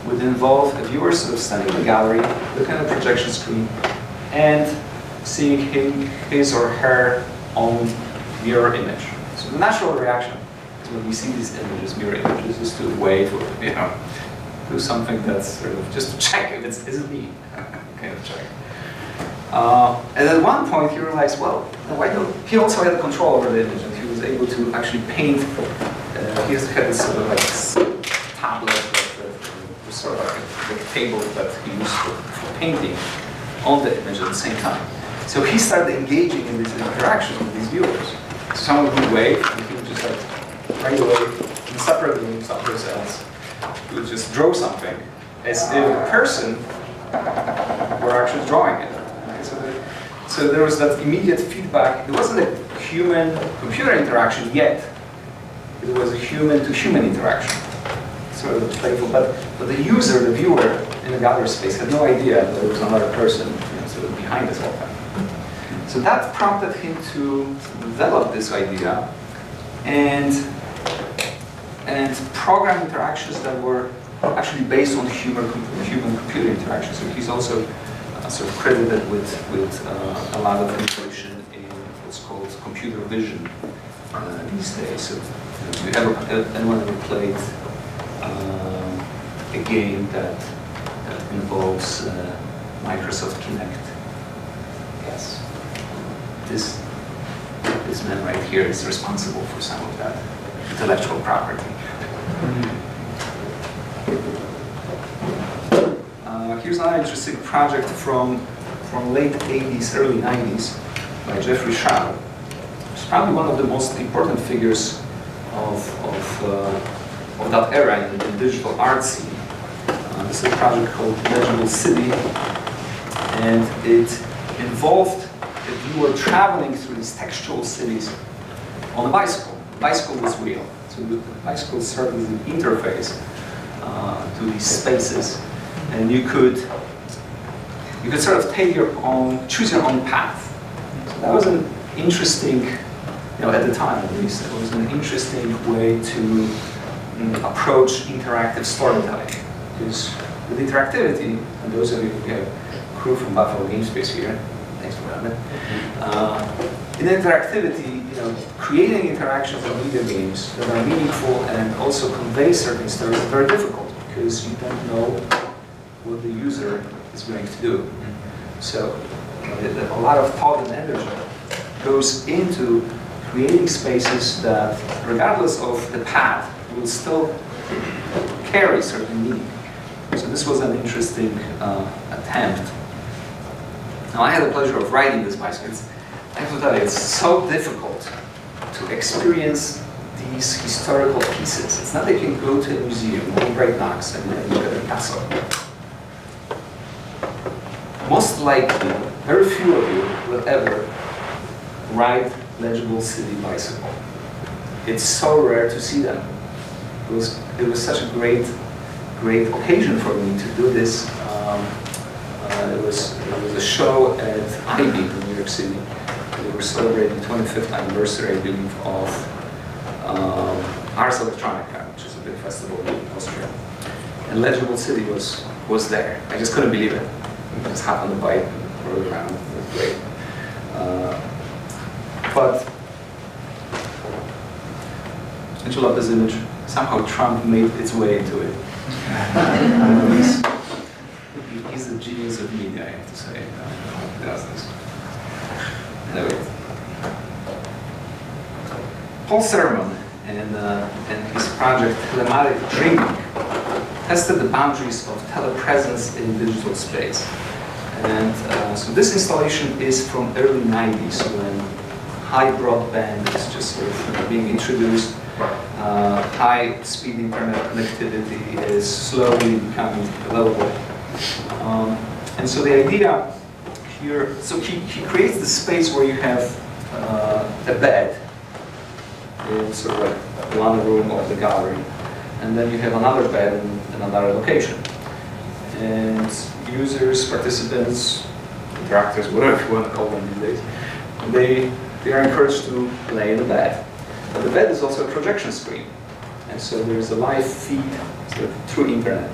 would involve a viewer sort of standing in the gallery, looking at a projection screen, and seeing his or her own mirror image. So the natural reaction is when we see these images, mirror images, is to wave or do something that's sort of just to check if is it me, kind of check. And at one point he realized, well, he also had control over the image, and he was able to actually paint. He had this sort of like tablet, sort of like a table that he used for painting on the image at the same time. So he started engaging in these interactions with these viewers. So someone would wave, and he would just like right away in separate rooms, separate cells, he would just draw something as if the person were actually drawing it. Okay? So there was that immediate feedback. It wasn't a human-computer interaction yet. It was a human-to-human interaction. Sort of playful, but the user, the viewer in the gallery space had no idea that there was another person sort of behind this whole thing. So that prompted him to develop this idea and program interactions that were actually based on human-computer interactions. So he's also sort of credited with a lot of innovation in what's called computer vision these days. So, anyone ever played a game that involves Microsoft Kinect? Yes. This man right here is responsible for some of that intellectual property. Here's another interesting project from late 80s, early 90s by Jeffrey Shaw. He's probably one of the most important figures of that era in the digital art scene. This is a project called Legible City, and it involved a viewer traveling through these textual cities on a bicycle. The bicycle was real, so the bicycle served as an interface to these spaces, and you could sort of choose your own path. So that was an interesting, at the time at least, it was an interesting way to approach interactive storytelling. Because with interactivity, and those of you who have crew from Buffalo Game Space here. Thanks for having me. In interactivity, creating interactions in video games that are meaningful and also convey certain stories is very difficult because you don't know what the user is going to do. So a lot of thought and energy goes into creating spaces that, regardless of the path, will still carry certain meaning. So this was an interesting attempt. Now I had the pleasure of riding this bicycle. I have to tell you, it's so difficult to experience these historical pieces. It's not that you can go to a museum, one great knocks, and then you get a castle. Most likely, very few of you will ever ride legible city bicycle. It's so rare to see them. It was such a great occasion for me to do this. It was a show at IB in New York City. We were celebrating the 25th anniversary, I believe, of Ars Electronica, which is a big festival in Austria. And Legible City was there. I just couldn't believe it. I just hopped on the bike and rode around. It was great. But don't you love this image? Somehow Trump made its way into it. He's the genius of media, I have to say. He does this. Anyway, Paul Sermon and his project Telematic Dreaming tested the boundaries of telepresence in digital space. And so this installation is from early 90s when high broadband is just sort of being introduced. High-speed internet connectivity is slowly becoming available. And so the idea here, so he creates the space where you have a bed in sort of like one room of the gallery, and then you have another bed in another location. And users, participants, interactors, whatever you want to call them these days, they are encouraged to lay in the bed. But the bed is also a projection screen. And so there's a live feed sort of through internet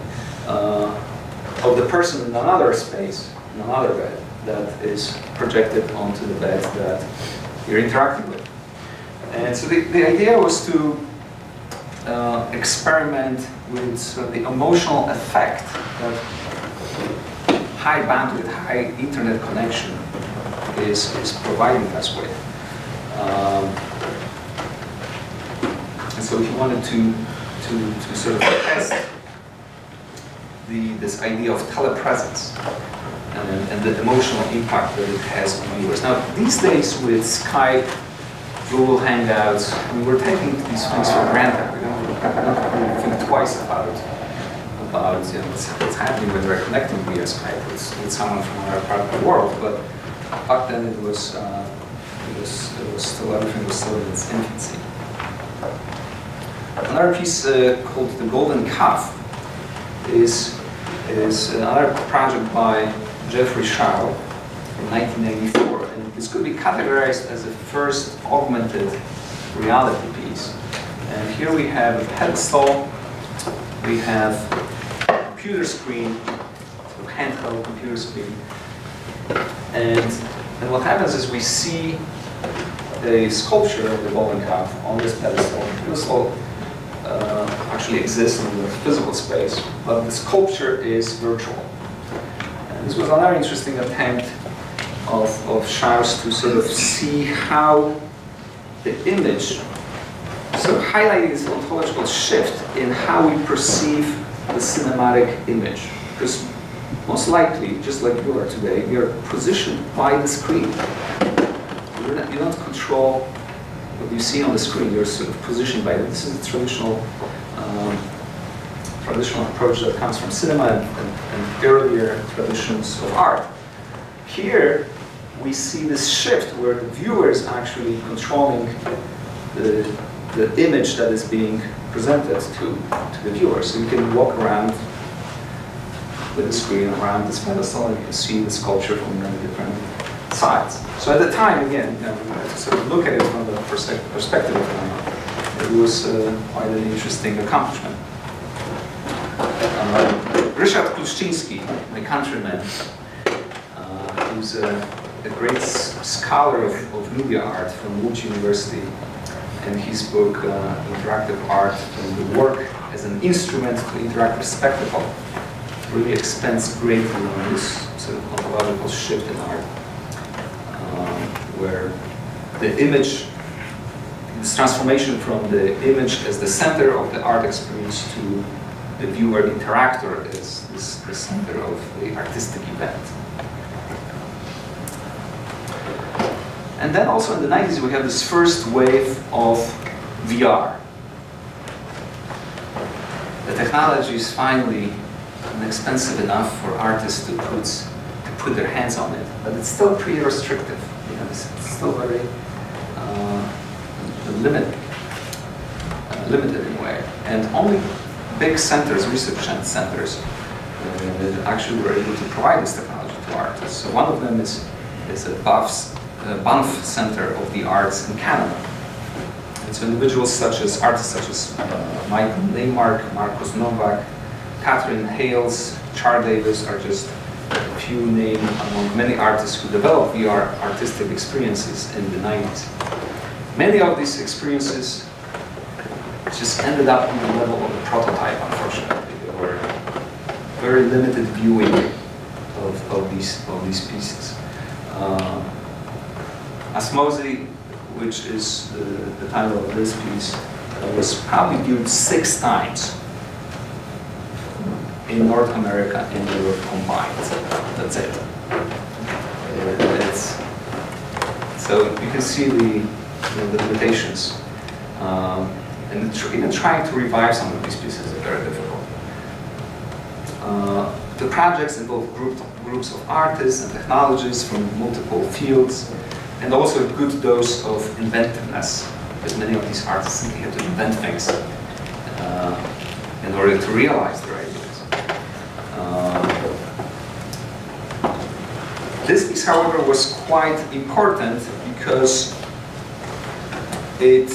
of the person in another space, in another bed, that is projected onto the bed that you're interacting with. And so the idea was to experiment with sort of the emotional effect that high bandwidth, high internet connection is providing us with. And so he wanted to sort of test this idea of telepresence and the emotional impact that it has on viewers. Now, these days with Skype, Google Hangouts, we're taking these things for granted. We don't really think twice about what's happening when we're connecting via Skype with someone from another part of the world. But back then it was still, everything was still in its infancy. Another piece called The Golden Calf is another project by Jeffrey Shaw from 1994, and this could be categorized as the first augmented reality piece. And here we have a pedestal, we have a computer screen, a handheld computer screen, and what happens is we see a sculpture of the golden calf on this pedestal. The pedestal actually exists in the physical space, but the sculpture is virtual. And this was another interesting attempt of Shaw's to sort of see how the image, sort of highlighting this ontological shift in how we perceive the cinematic image. Because most likely, just like you are today, you're positioned by the screen. You don't control what you see on the screen, you're sort of positioned by it. This is the traditional approach that comes from cinema and earlier traditions of art. Here, we see this shift where the viewer is actually controlling the image that is being presented to the viewer. So you can walk around with the screen around this pedestal and you can see the sculpture from many different sides. So at the time, again, to sort of look at it from the perspective of time, it was quite an interesting accomplishment. Ryszard Kluszczyński, my countryman, who's a great scholar of media art from Łódź University, and his book, Interactive Art, and the work as an instrument to interactive spectacle, really expands greatly on this sort of ontological shift in art, where the image, this transformation from the image as the center of the art experience to the viewer, the interactor, as the center of the artistic event. And then also in the 90s we have this first wave of VR. The technology is finally inexpensive enough for artists to put their hands on it, but it's still pretty restrictive. You know, it's still very limited in a way. And only big centers, research centers, actually were able to provide this technology to artists. So one of them is a Banff Center of the Arts in Canada. And so individuals artists such as Michael Neymark, Marcus Novak, Catherine Hales, Char Davis are just a few names among many artists who developed VR artistic experiences in the 90s. Many of these experiences just ended up on the level of a prototype, unfortunately. They were very limited viewing of these pieces. Osmosis, which is the title of this piece, was probably viewed 6 times in North America and Europe combined. That's it. So you can see the limitations. And even trying to revive some of these pieces is very difficult. The projects involve groups of artists and technologists from multiple fields, and also a good dose of inventiveness, because many of these artists simply have to invent things in order to realize their ideas. This piece, however, was quite important because it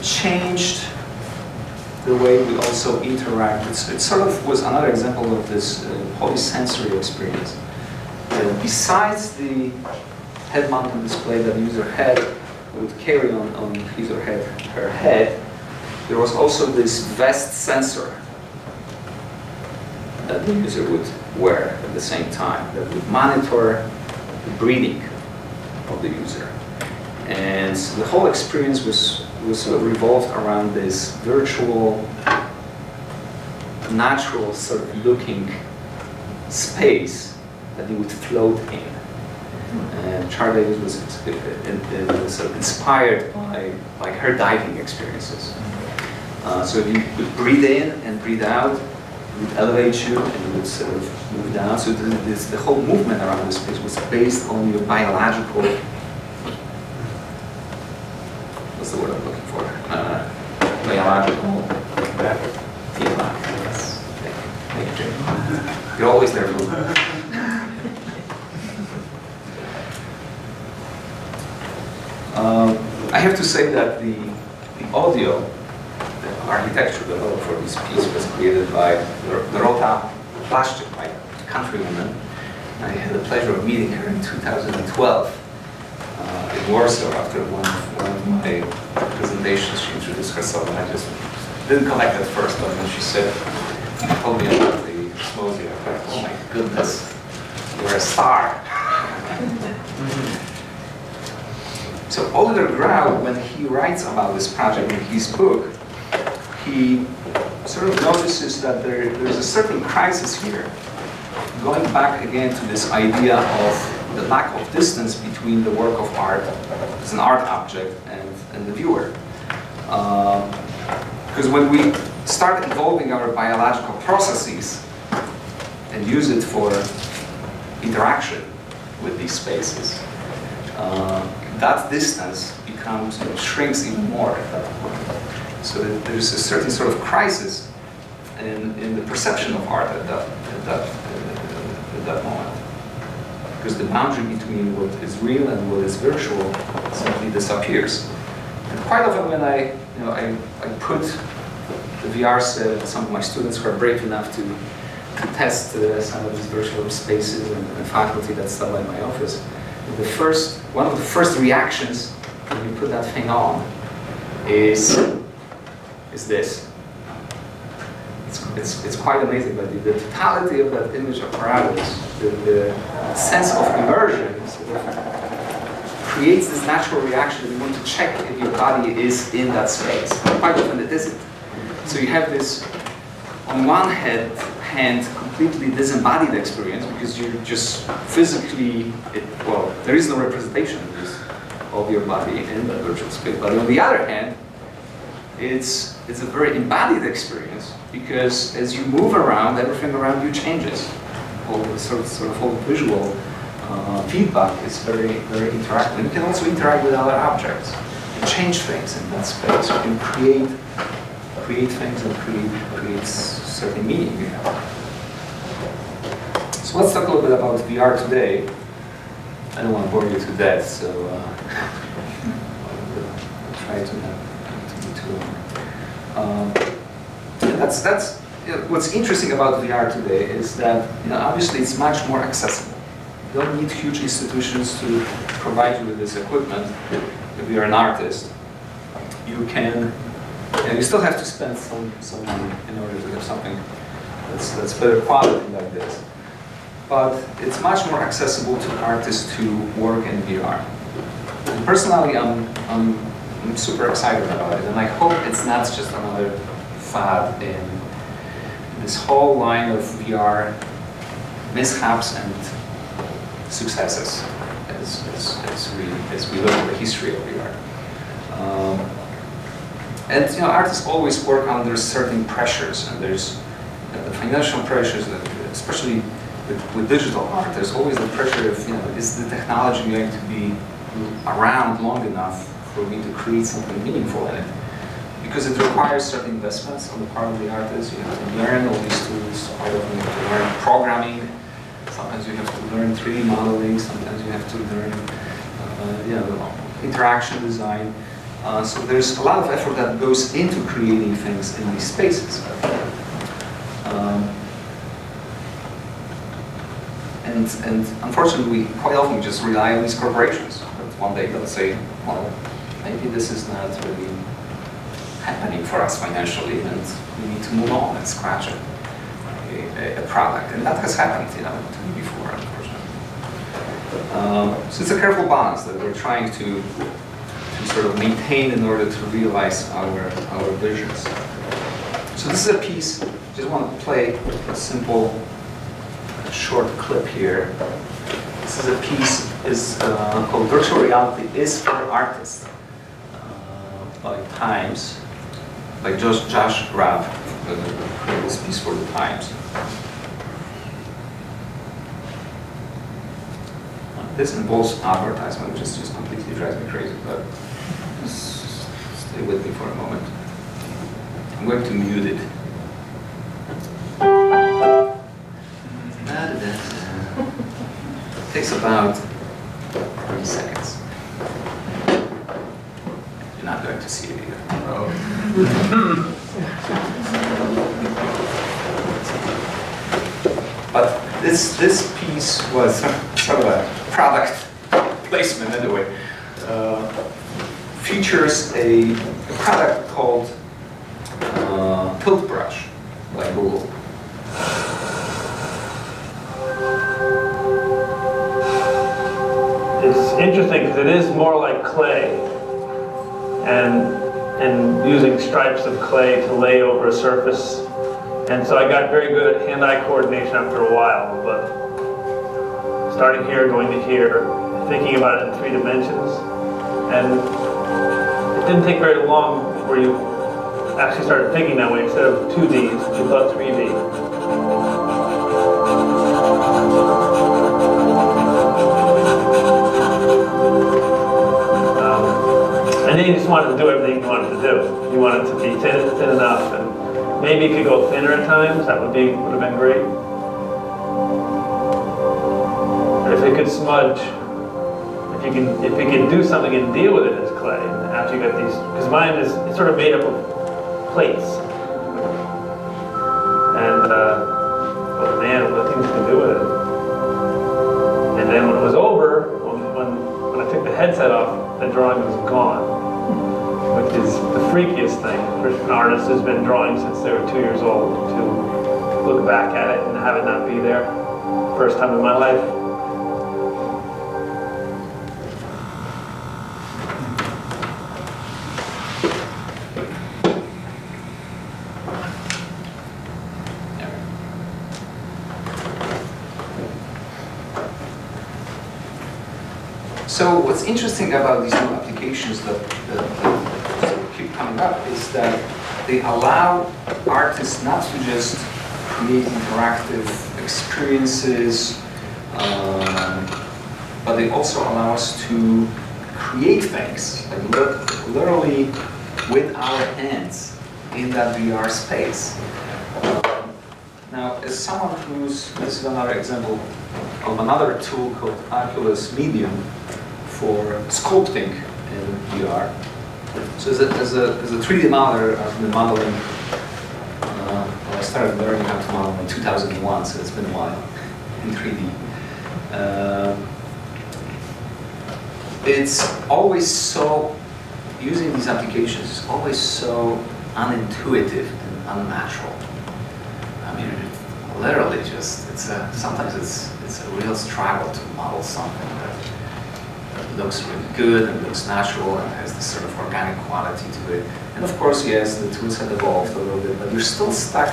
changed the way we also interact. It sort of was another example of this polysensory experience. Besides the head-mounted display that the user would carry on his or her head, there was also this vest sensor that the user would wear at the same time that would monitor the breathing of the user. And so the whole experience was sort of revolved around this virtual, natural sort of looking space that you would float in. And Char Davis was sort of inspired by her diving experiences. So if you would breathe in and breathe out, it would elevate you and you would sort of move down. So the whole movement around the space was based on your biological, what's the word I'm looking for? Biological feedback. Yes. Thank you, Jim. You're always there, Lou. I have to say that the audio, the architecture developed for this piece was created by Dorota Plaszczyk, my countrywoman. I had the pleasure of meeting her in 2012 in Warsaw after one of my presentations. She introduced herself and I just didn't connect at first, but when she told me about the Osmosis, I thought, oh my goodness, you're a star. So Oliver Grau, when he writes about this project in his book, he sort of notices that there's a certain crisis here, going back again to this idea of the lack of distance between the work of art as an art object and the viewer. Because when we start involving our biological processes and use it for interaction with these spaces, that distance shrinks even more at that point. So there's a certain sort of crisis in the perception of art at that moment. Because the boundary between what is real and what is virtual simply disappears. And quite often when I put the VR set on some of my students who are brave enough to to test some of these virtual spaces and faculty that's done in my office. One of the first reactions when you put that thing on is this. It's quite amazing, but the totality of that image apparatus, the sense of immersion sort of creates this natural reaction that you want to check if your body is in that space. Quite often it isn't. So you have this, on one hand, completely disembodied experience because you're just physically, there is no representation of your body in that virtual space. But on the other hand, it's a very embodied experience because as you move around, everything around you changes. All the sort of all visual feedback is very, very interactive. And you can also interact with other objects and change things in that space. You can create things and create certain meaning. So let's talk a little bit about VR today. I don't want to bore you to death, so I'll try to not be too long. That's what's interesting about VR today is that obviously it's much more accessible. You don't need huge institutions to provide you with this equipment. If you're an artist, you can. You still have to spend some money in order to have something that's better quality like this. But it's much more accessible to artists to work in VR. And personally, I'm super excited about it, and I hope it's not just another fad in this whole line of VR mishaps and successes as we look at the history of VR. And artists always work under certain pressures, and there's the financial pressures, especially with digital art. There's always the pressure of is the technology going to be around long enough for me to create something meaningful in it? Because it requires certain investments on the part of the artist. You have to learn all these tools. Quite often you have to learn programming. Sometimes you have to learn 3D modeling. Sometimes you have to learn interaction design. So there's a lot of effort that goes into creating things in these spaces. And unfortunately, quite often we just rely on these corporations. But one day they'll say, well, maybe this is not really happening for us financially, and we need to move on and scratch a product. And that has happened, to me before, unfortunately. So it's a careful balance that we're trying to sort of maintain in order to realize our visions. So this is a piece. Just want to play a simple, short clip here. This is a piece called "Virtual Reality is for Artists" by Times. By Josh Rabb, created this piece for the Times. This involves advertisement, which just completely drives me crazy, but just stay with me for a moment. I'm going to mute it. It takes about 30 seconds. You're not going to see it either. But this piece was sort of a product placement anyway. Features a product called Tilt Brush by Google. It's interesting because it is more like clay, and using stripes of clay to lay over a surface. And so I got very good at hand-eye coordination after a while, but starting here, going to here, thinking about it in 3 dimensions. And it didn't take very long where you actually started thinking that way. Instead of 2D, you thought 3D. And then you just wanted to do everything you wanted to do. You wanted to be thin enough, and maybe it could go thinner at times. That would have been great. But if it could smudge, if you can do something and deal with it as clay, and after you got these, because mine is it's sort of made up of plates, and headset off, the drawing was gone, which is the freakiest thing for an artist who's been drawing since they were 2 years old to look back at it and have it not be there. First time in my life. So what's interesting about these new applications that keep coming up is that they allow artists not to just create interactive experiences, but they also allow us to create things, like literally with our hands in that VR space. Now, as someone this is another example of another tool called Oculus Medium for sculpting in VR. So as a 3D modeler, I've been modeling, well, I started learning how to model in 2001, so it's been a while in 3D. It's always so, using these applications is always so unintuitive and unnatural. I mean, literally just, sometimes it's a real struggle to model something that looks really good and looks natural and has this sort of organic quality to it. And of course, yes, the tools have evolved a little bit, but you're still stuck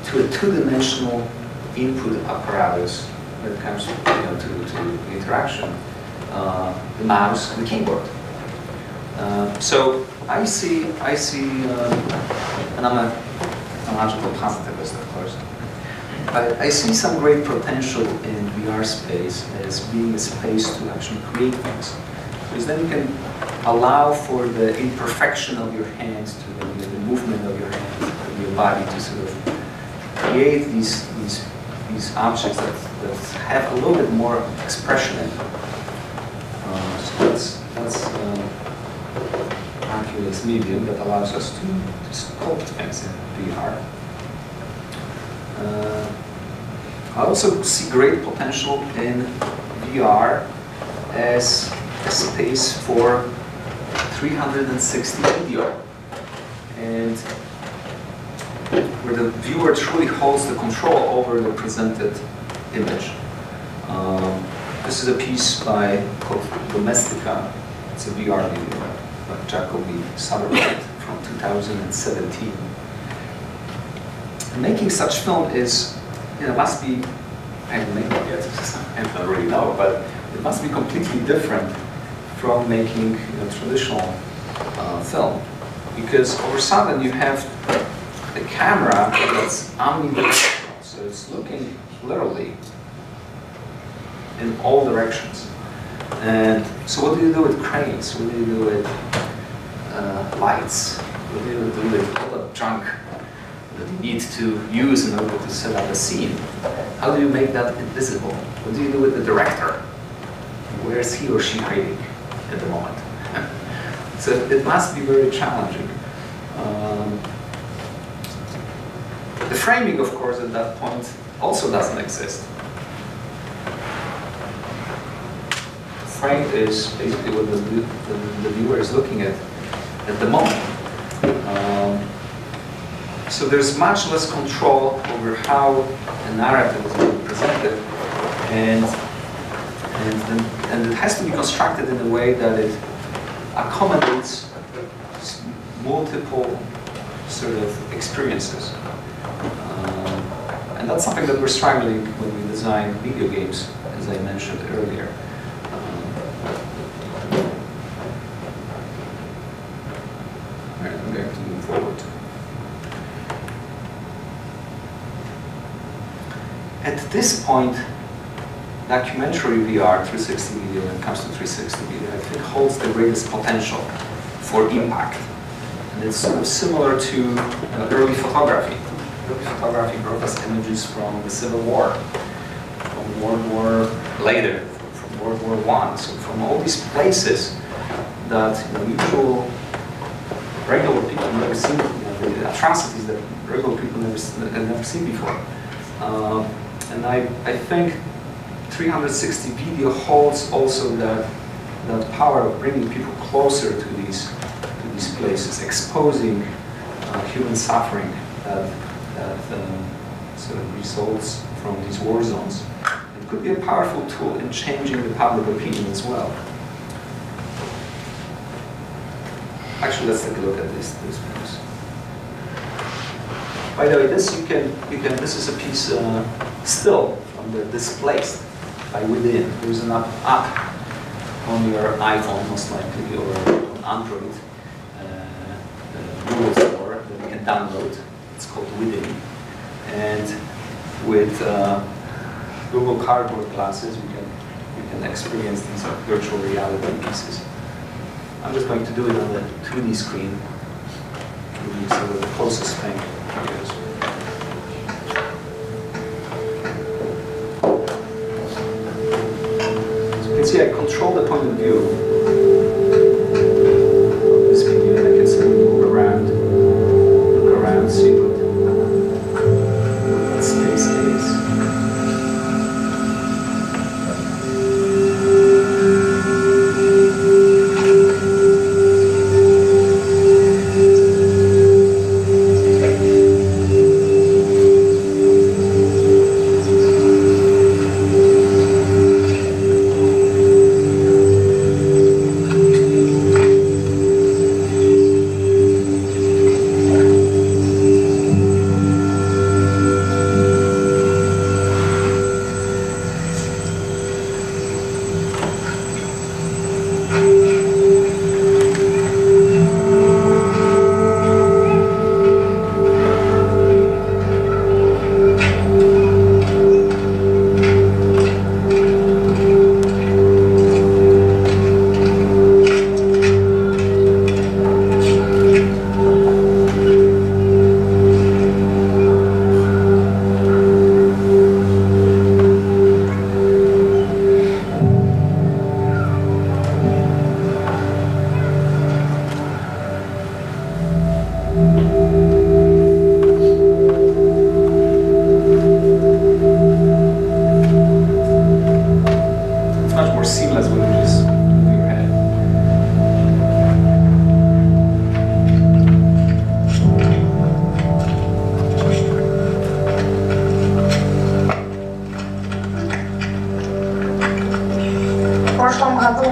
to a two-dimensional input apparatus when it comes to the interaction, the mouse and the keyboard. So I see, and I'm a logical positivist, of course. I see some great potential in VR space as being a space to actually create things. Because then you can allow for the imperfection of your hands, the movement of your hands, of your body to sort of create these objects that have a little bit more expression in them. So that's Oculus Medium that allows us to sculpt things in VR. I also see great potential in VR as a space for 360 video, and where the viewer truly holds the control over the presented image. This is a piece called Domestica. It's a VR video by Jacobi Sutherland from 2017. Making such film is, must be, I haven't made it yet, I don't really know, but it must be completely different from making traditional film. Because all of a sudden you have a camera that's omnidirectional, so it's looking literally in all directions. And so what do you do with cranes? What do you do with lights? What do you do with all the junk that you need to use in order to set up a scene? How do you make that invisible? What do you do with the director? Where is he or she hiding at the moment? So it must be very challenging. The framing, of course, at that point also doesn't exist. Frame is basically what the viewer is looking at the moment. So there's much less control over how a narrative is being presented, and it has to be constructed in a way that it accommodates multiple sort of experiences. And that's something that we're struggling when we design video games, as I mentioned earlier. Alright, I'm going to move forward. At this point, documentary VR, 360 video, when it comes to 360 video, I think holds the greatest potential for impact. And it's sort of similar to early photography. Early photography brought us images from the Civil War, from World War later, from World War I. So from all these places that usual regular people have never seen, the atrocities that regular people have never seen before. And I think 360 video holds also that that power of bringing people closer to these places, exposing human suffering that sort of results from these war zones. It could be a powerful tool in changing the public opinion as well. Actually, let's take a look at this piece. By the way, this this is a piece still from the displaced by within. There's an app on your iPhone, most likely, or on Android Google Store that you can download. It's called Within, and with Google Cardboard glasses, you can experience these virtual reality pieces. I'm just going to do it on the 2D screen. So the closest thing is. So you can see I control the point of view of this video, and I can sort of move around, look around, see what space is.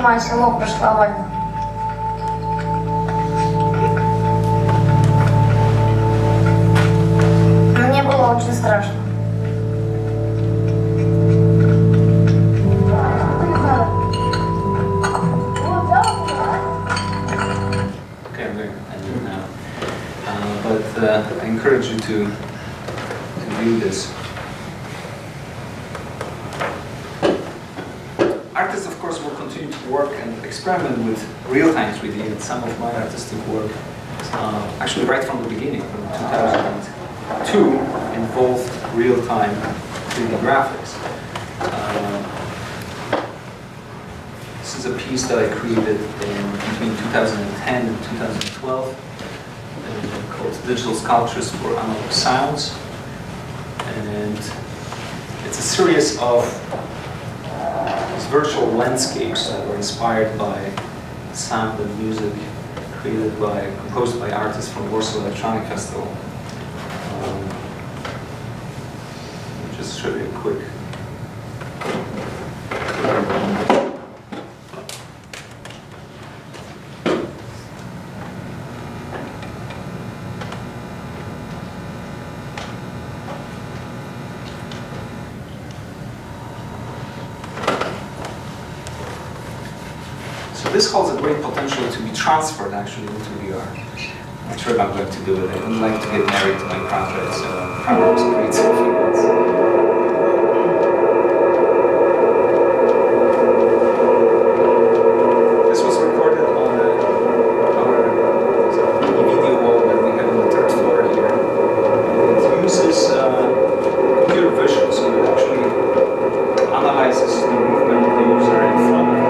мое село прошла война. Мне было очень страшно. Okay, I'm going to end it now. But I encourage you to view this. Artists, of course, will continue to work and experiment with real-time 3D, and some of my artistic work, actually right from the beginning, from 2002, involved real-time 3D graphics. This is a piece that I created between 2010 and 2012, called Digital Sculptures for Analog Sounds. And it's a series of virtual landscapes that were inspired by sound and music composed by artists from Warsaw Electronic Festival. I'll just show you a quick. So this holds a great potential to be transferred actually into VR. I'm not sure if I'm going to do it. I would like to get married to my project, so power was great so far. This was recorded on our video wall that we have on the third floor here. It uses computer vision, so it actually analyzes the movement of the user in front of it.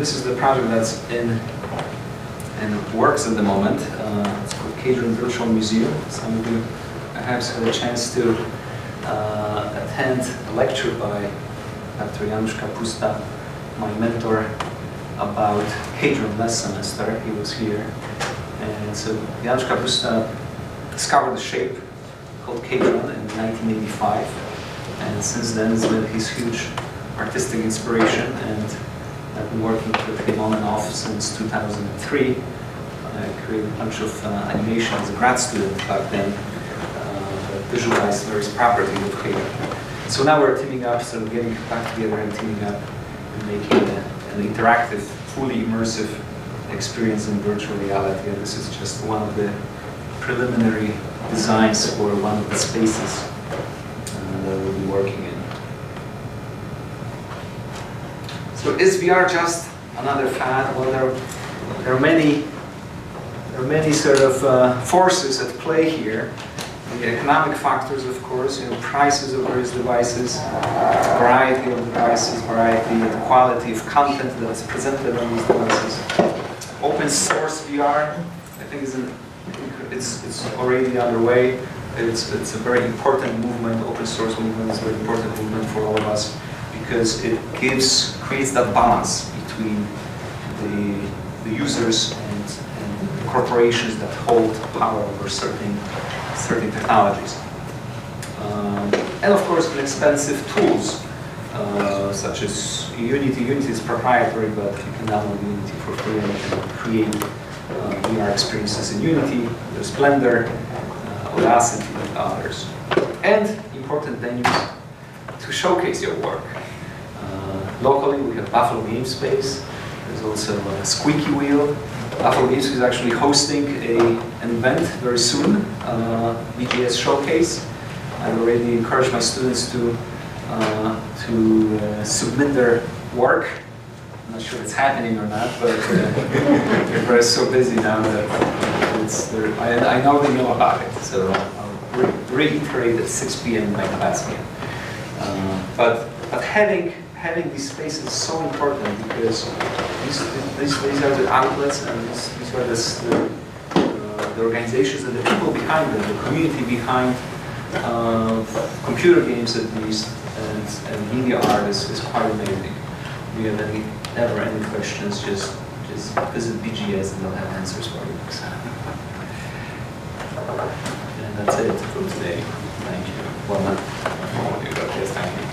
this is the project that's in works at the moment. It's called Cadron Virtual Museum. Some of you perhaps had a chance to attend a lecture by Dr. Janusz Kapusta, my mentor, about Hadron last semester. He was here. And so Janusz Kapusta discovered a shape called Hadron in 1985. And since then it's been his huge artistic inspiration, and I've been working with him on and off since 2003. I created a bunch of animation as a grad student back then that visualized various properties of Hadron. So now we're teaming up, so getting back together and teaming up and making an interactive, fully immersive experience in virtual reality. And this is just one of the preliminary designs for one of the spaces that we'll be working in. So is VR just another fad? Well, there are many sort of forces at play here. The economic factors, of course, prices of various devices, variety of devices, the quality of content that is presented on these devices. Open source VR, I think it's already underway. It's a very important movement. Open source movement is a very important movement for all of us because it creates that balance between the users and corporations that hold power over certain technologies. And of course, inexpensive tools such as Unity. Unity is proprietary, but you can download Unity for free and you can create VR experiences in Unity. There's Blender, Audacity, and others. And important venues to showcase your work. Locally, we have Buffalo Game Space. There's also a Squeaky Wheel. Buffalo Games is actually hosting an event very soon, BGS Showcase. I've already encouraged my students to submit their work. I'm not sure it's happening or not, but they're so busy now that I know they know about it. So I'll reiterate at 6 p.m. in my class here. But having these spaces is so important because these are the outlets and these are the organizations and the people behind them, the community behind computer games at least and media art is quite amazing. If you have ever any questions, just visit BGS and they'll have answers for you. And that's it for today. Thank you. Well, not all of you, but yes, thank you.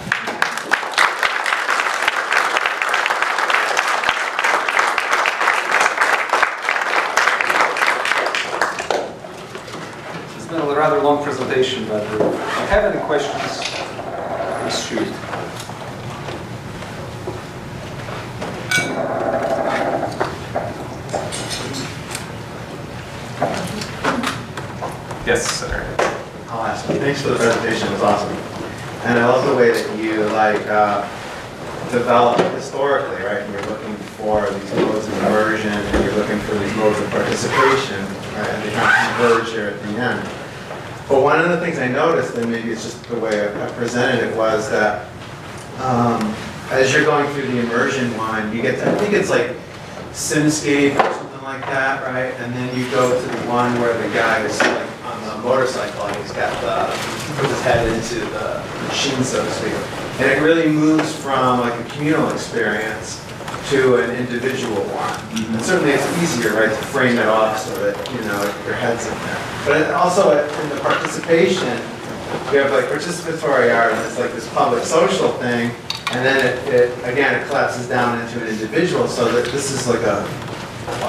It's been a rather long presentation, but if you have any questions, please shoot. Yes, sir. I'll ask you. Thanks for the presentation. It was awesome. And I love the way that you develop historically, right? And you're looking for these modes of immersion, and you're looking for these modes of participation, right? And they kind of converge here at the end. But one of the things I noticed, and maybe it's just the way I presented it, was that as you're going through the immersion one, you get to, I think it's like Simscape or something like that, right? And then you go to the one where the guy is like on the motorcycle and he's got he puts his head into the machine, so to speak. And it really moves from like a communal experience to an individual one. And certainly it's easier, right, to frame it off so that, your head's in there. But it also in the participation, you have like participatory art, and it's like this public social thing, and then it collapses down into an individual, so that this is like a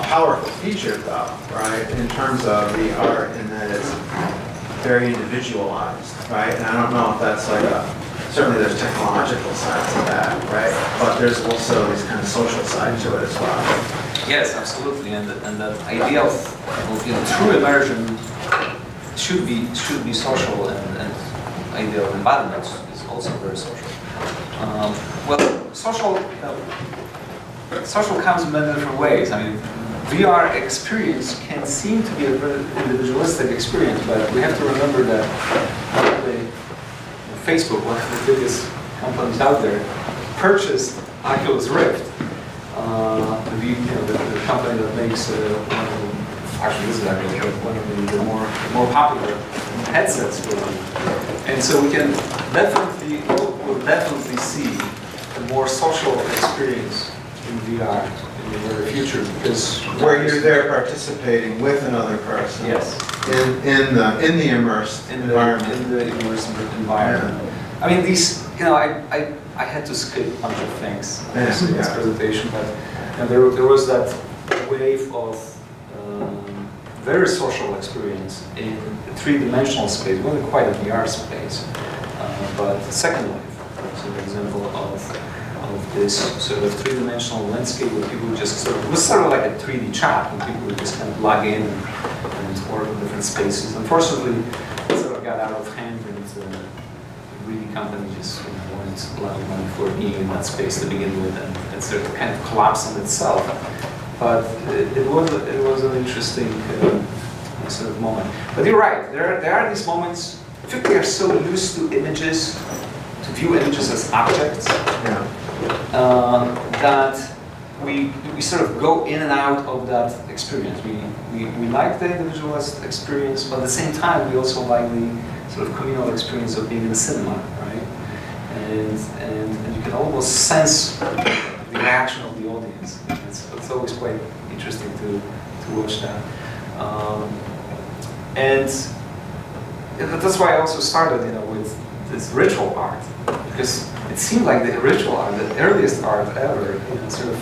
powerful feature though, right, in terms of the art, in that it's very individualized, right? And I don't know if that's like certainly there's technological sides to that, right? But there's also this kind of social side to it as well. Yes, absolutely, and that idea of true immersion should be social, and idea of embodiment is also very social. Well, social comes in many different ways. I mean, VR experience can seem to be a very individualistic experience, but we have to remember that Facebook, one of the biggest companies out there, purchased Oculus Rift the company that makes actually this is actually one of the more popular headsets for them. And so we can we'll definitely see a more social experience in VR in the very future because Where you're there participating with another person. yes. In the immersed environment. In the immersive environment. I mean, these, I had to skip a bunch of things in this presentation, but there was that wave of very social experience in a three-dimensional space, wasn't quite a VR space, but the second wave was an example of this sort of three-dimensional landscape where people just it was sort of like a 3D chat, and people would just kind of log in and work in different spaces. Unfortunately, it sort of got out of hand, and the 3D company just wanted a lot of money for being in that space to begin with, and sort of kind of collapsed on itself. But it was an interesting sort of moment. But you're right, there are these moments. I think we are so used to images, to view images as objects, that we sort of go in and out of that experience. We like the individualist experience, but at the same time we also like the sort of communal experience of being in a cinema, right? And you can almost sense the reaction of the audience. It's always quite interesting to watch that. And that's why I also started, with this ritual art, because it seemed like the ritual art, the earliest art ever, sort of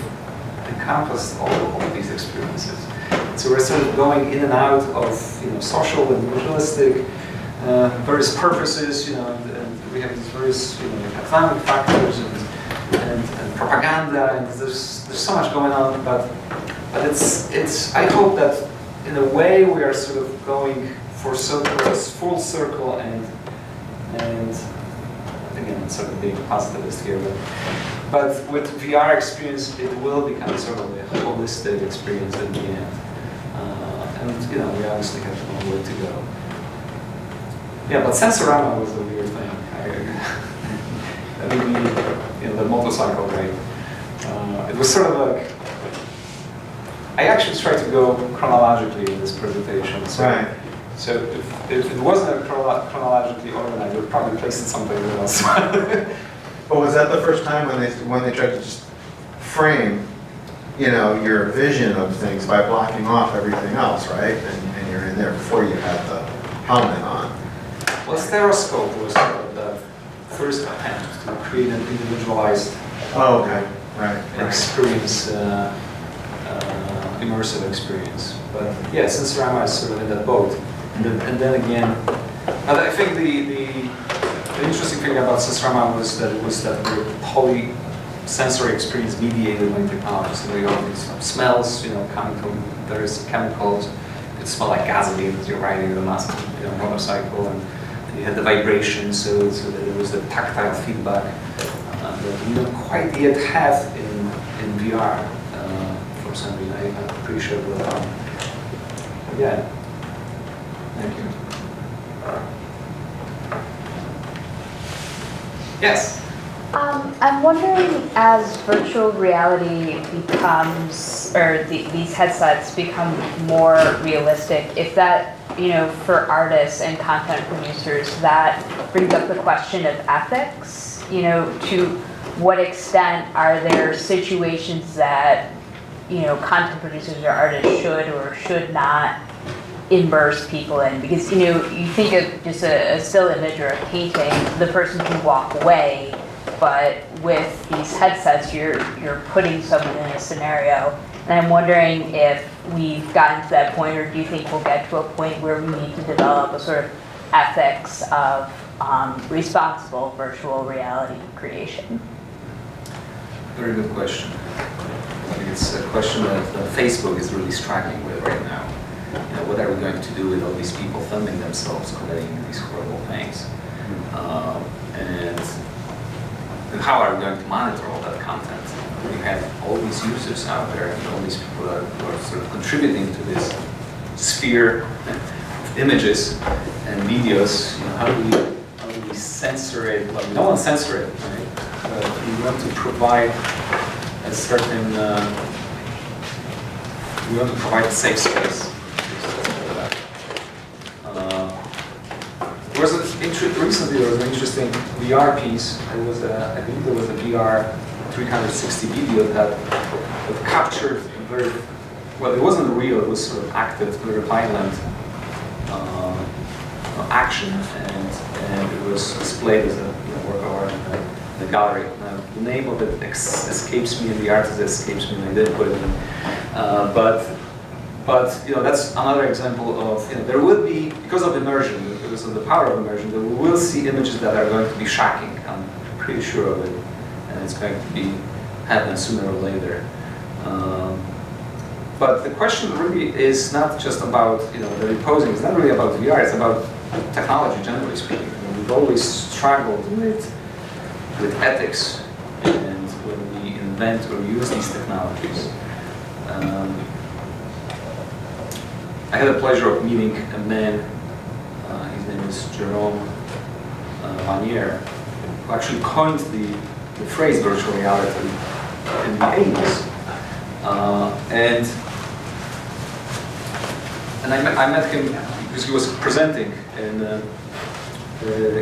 encompassed all of these experiences. So we're sort of going in and out of, social and individualistic, various purposes, and we have these various, economic factors and propaganda, and there's so much going on, but it's. I hope that in a way we are sort of going for full circle, and again, sort of being a positivist here, but with VR experience, it will become sort of a holistic experience at the end, and we obviously have a long way to go. Yeah, but Sensorama was a weird thing. I think the motorcycle ride. It was sort of like, I actually tried to go chronologically in this presentation. So, Right. So if it wasn't chronologically organized, I would probably place it someplace else. But was that the first time when they tried to just frame, your vision of things by blocking off everything else, right? And you're in there before you had the helmet on. Well, stereoscope was sort of the first attempt to create an individualized Oh, okay. Right. experience, immersive experience. But yeah, Sensorama is sort of in that boat. And then again, I think the interesting thing about Sensorama was that it was that polysensory experience mediated by technology. So you have these smells, coming from various chemicals. You could smell like gasoline as you're riding a motorcycle, and you had the vibration, so that there was the tactile feedback that we don't quite yet have in VR for some reason. I'm pretty sure it will come. Yeah. Thank you. Yes? I'm wondering, as virtual reality becomes, or these headsets become more realistic, if that, for artists and content producers, that brings up the question of ethics. To what extent are there situations that, content producers or artists should or should not immerse people in? Because, you think of just a still image or a painting, the person can walk away, but with these headsets, you're putting someone in a scenario. And I'm wondering if we've gotten to that point, or do you think we'll get to a point where we need to develop a sort of ethics of responsible virtual reality creation? Very good question. I think it's a question that Facebook is really struggling with right now. What are we going to do with all these people filming themselves committing these horrible things? And how are we going to monitor all that content? We have all these users out there, and all these people who are sort of contributing to this sphere of images and videos. How do we censor it? Well, we don't want to censor it, right? But we want to provide a certain we want to provide a safe space. Recently there was an interesting VR piece. It was I believe there was a VR 360 video that captured very, well, it wasn't real, it was sort of active, very violent action, and it was displayed as a work of art in the gallery. Now, the name of it escapes me, and the artist escapes me, and I did put it in. But that's another example of, there will be, because of immersion, because of the power of immersion, that we will see images that are going to be shocking. I'm pretty sure of it, and it's going to happen sooner or later. But the question really is not just about the reposing. It's not really about VR. It's about technology, generally speaking. We've always struggled with ethics and when we invent or use these technologies. I had the pleasure of meeting a man, his name is Jerome Lanier, who actually coined the phrase virtual reality in the 80s. And I met him because he was presenting, and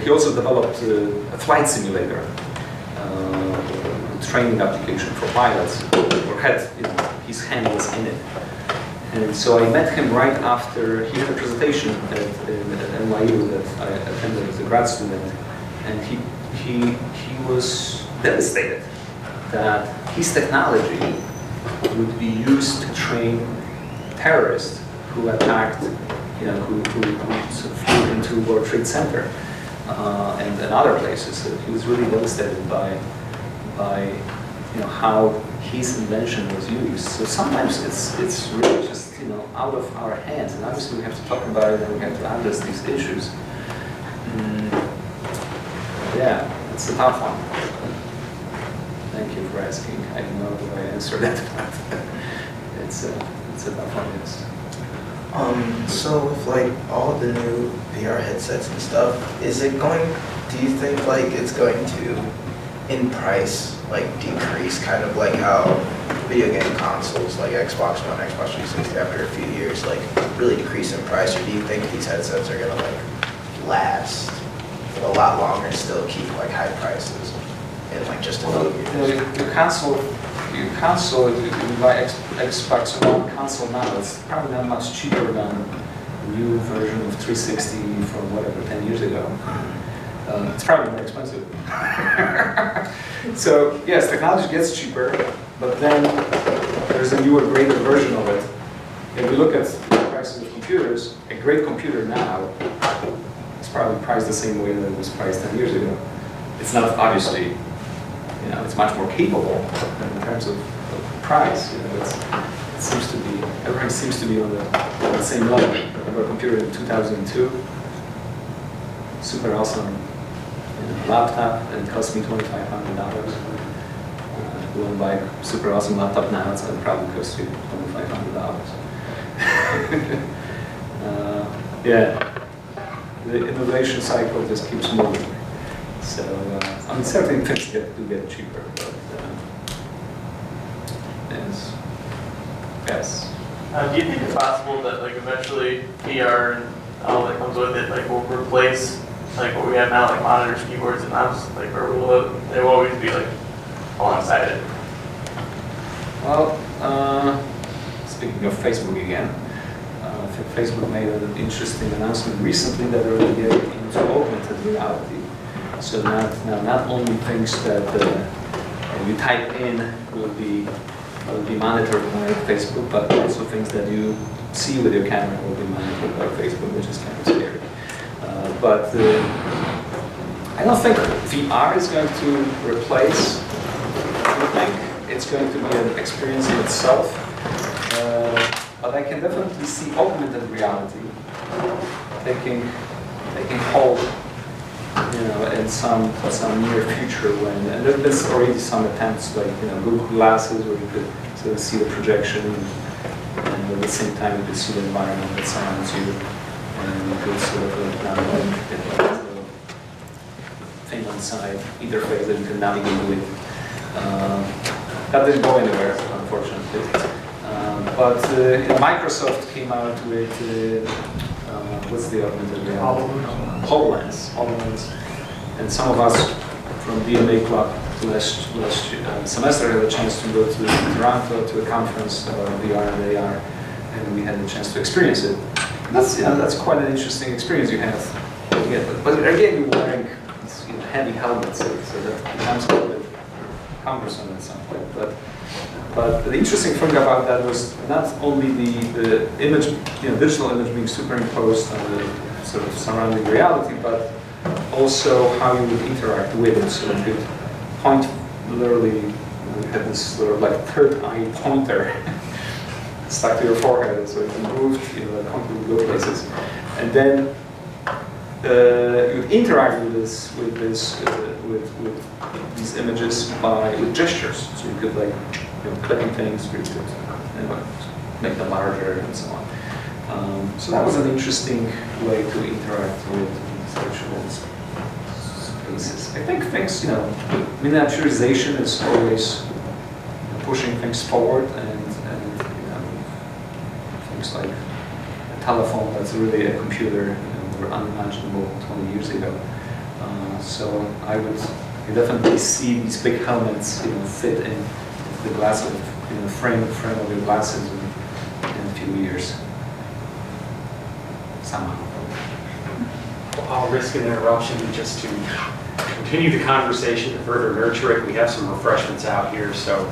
he also developed a flight simulator, a training application for pilots, or had his hand was in it. And so I met him right after he had a presentation at NYU that I attended as a grad student, and he was devastated that his technology would be used to train terrorists who attacked, who sort of flew into World Trade Center and other places. So he was really devastated by how his invention was used. So sometimes it's really just out of our hands, and obviously we have to talk about it and we have to address these issues. Yeah, it's a tough one. Thank you for asking. I don't know if I answered that, but it's a tough one, yes. So with like all the new VR headsets and stuff, do you think like it's going to, in price, like decrease kind of like how video game consoles like Xbox One, Xbox 360 after a few years like really decrease in price, or do you think these headsets are gonna like last a lot longer and still keep like high prices in like just a few years? Your console, if you buy Xbox One console now, it's probably not much cheaper than the new version of 360 from whatever, 10 years ago. It's probably more expensive. So yes, technology gets cheaper, but then there's a newer, greater version of it. If we look at the prices of computers, a great computer now is probably priced the same way that it was priced 10 years ago. It's not obviously, it's much more capable in terms of price. Everything seems to be on the same level. I remember a computer in 2002, super awesome laptop, and it cost me $2,500. If you want to buy a super awesome laptop now, it's going to probably cost you $2,500. Yeah, the innovation cycle just keeps moving. So, certain things do get cheaper, but yes. Do you think it's possible that like eventually VR and all that comes with it like will replace like what we have now, like monitors, keyboards, and mouse, like, or will they will always be like alongside it? Well, speaking of Facebook again, Facebook made an interesting announcement recently that they're going to get into augmented reality. So not only things that you type in will be monitored by Facebook, but also things that you see with your camera will be monitored by Facebook, which is kind of scary. But I don't think VR is going to replace anything. It's going to be an experience in itself. But I can definitely see augmented reality taking hold, in some near future when, and there's already some attempts like Google Glasses where you could sort of see the projection, and at the same time you could see the environment that surrounds you, and you could sort of navigate it like a little thing on the side, interface that you can navigate with. That didn't go anywhere, unfortunately. But Microsoft came out with, what's the augmented reality? HoloLens. And some of us from DMA Club last semester had a chance to go to Toronto to a conference about VR and AR, and we had the chance to experience it. And that's quite an interesting experience you have. But again, you're wearing these heavy helmets, so that becomes a bit cumbersome at some point. But the interesting thing about that was not only the image, digital image being superimposed on the sort of surrounding reality, but also how you would interact with it. So you could point, literally, you had this sort of like third eye pointer stuck to your forehead, so if you moved, the pointer would go places. And then you interact with these images with gestures. So you could clicking things, you could make them larger and so on. So that was an interesting way to interact with virtual spaces. I think things, miniaturization is always pushing things forward, and things like a telephone that's really a computer were unimaginable 20 years ago. So I definitely see these big helmets, fit in the glass of, frame of your glasses in a few years. Somehow. I'll risk an interruption just to continue the conversation, to further nurture it. We have some refreshments out here, so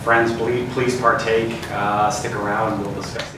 friends, please partake, stick around, and we'll discuss the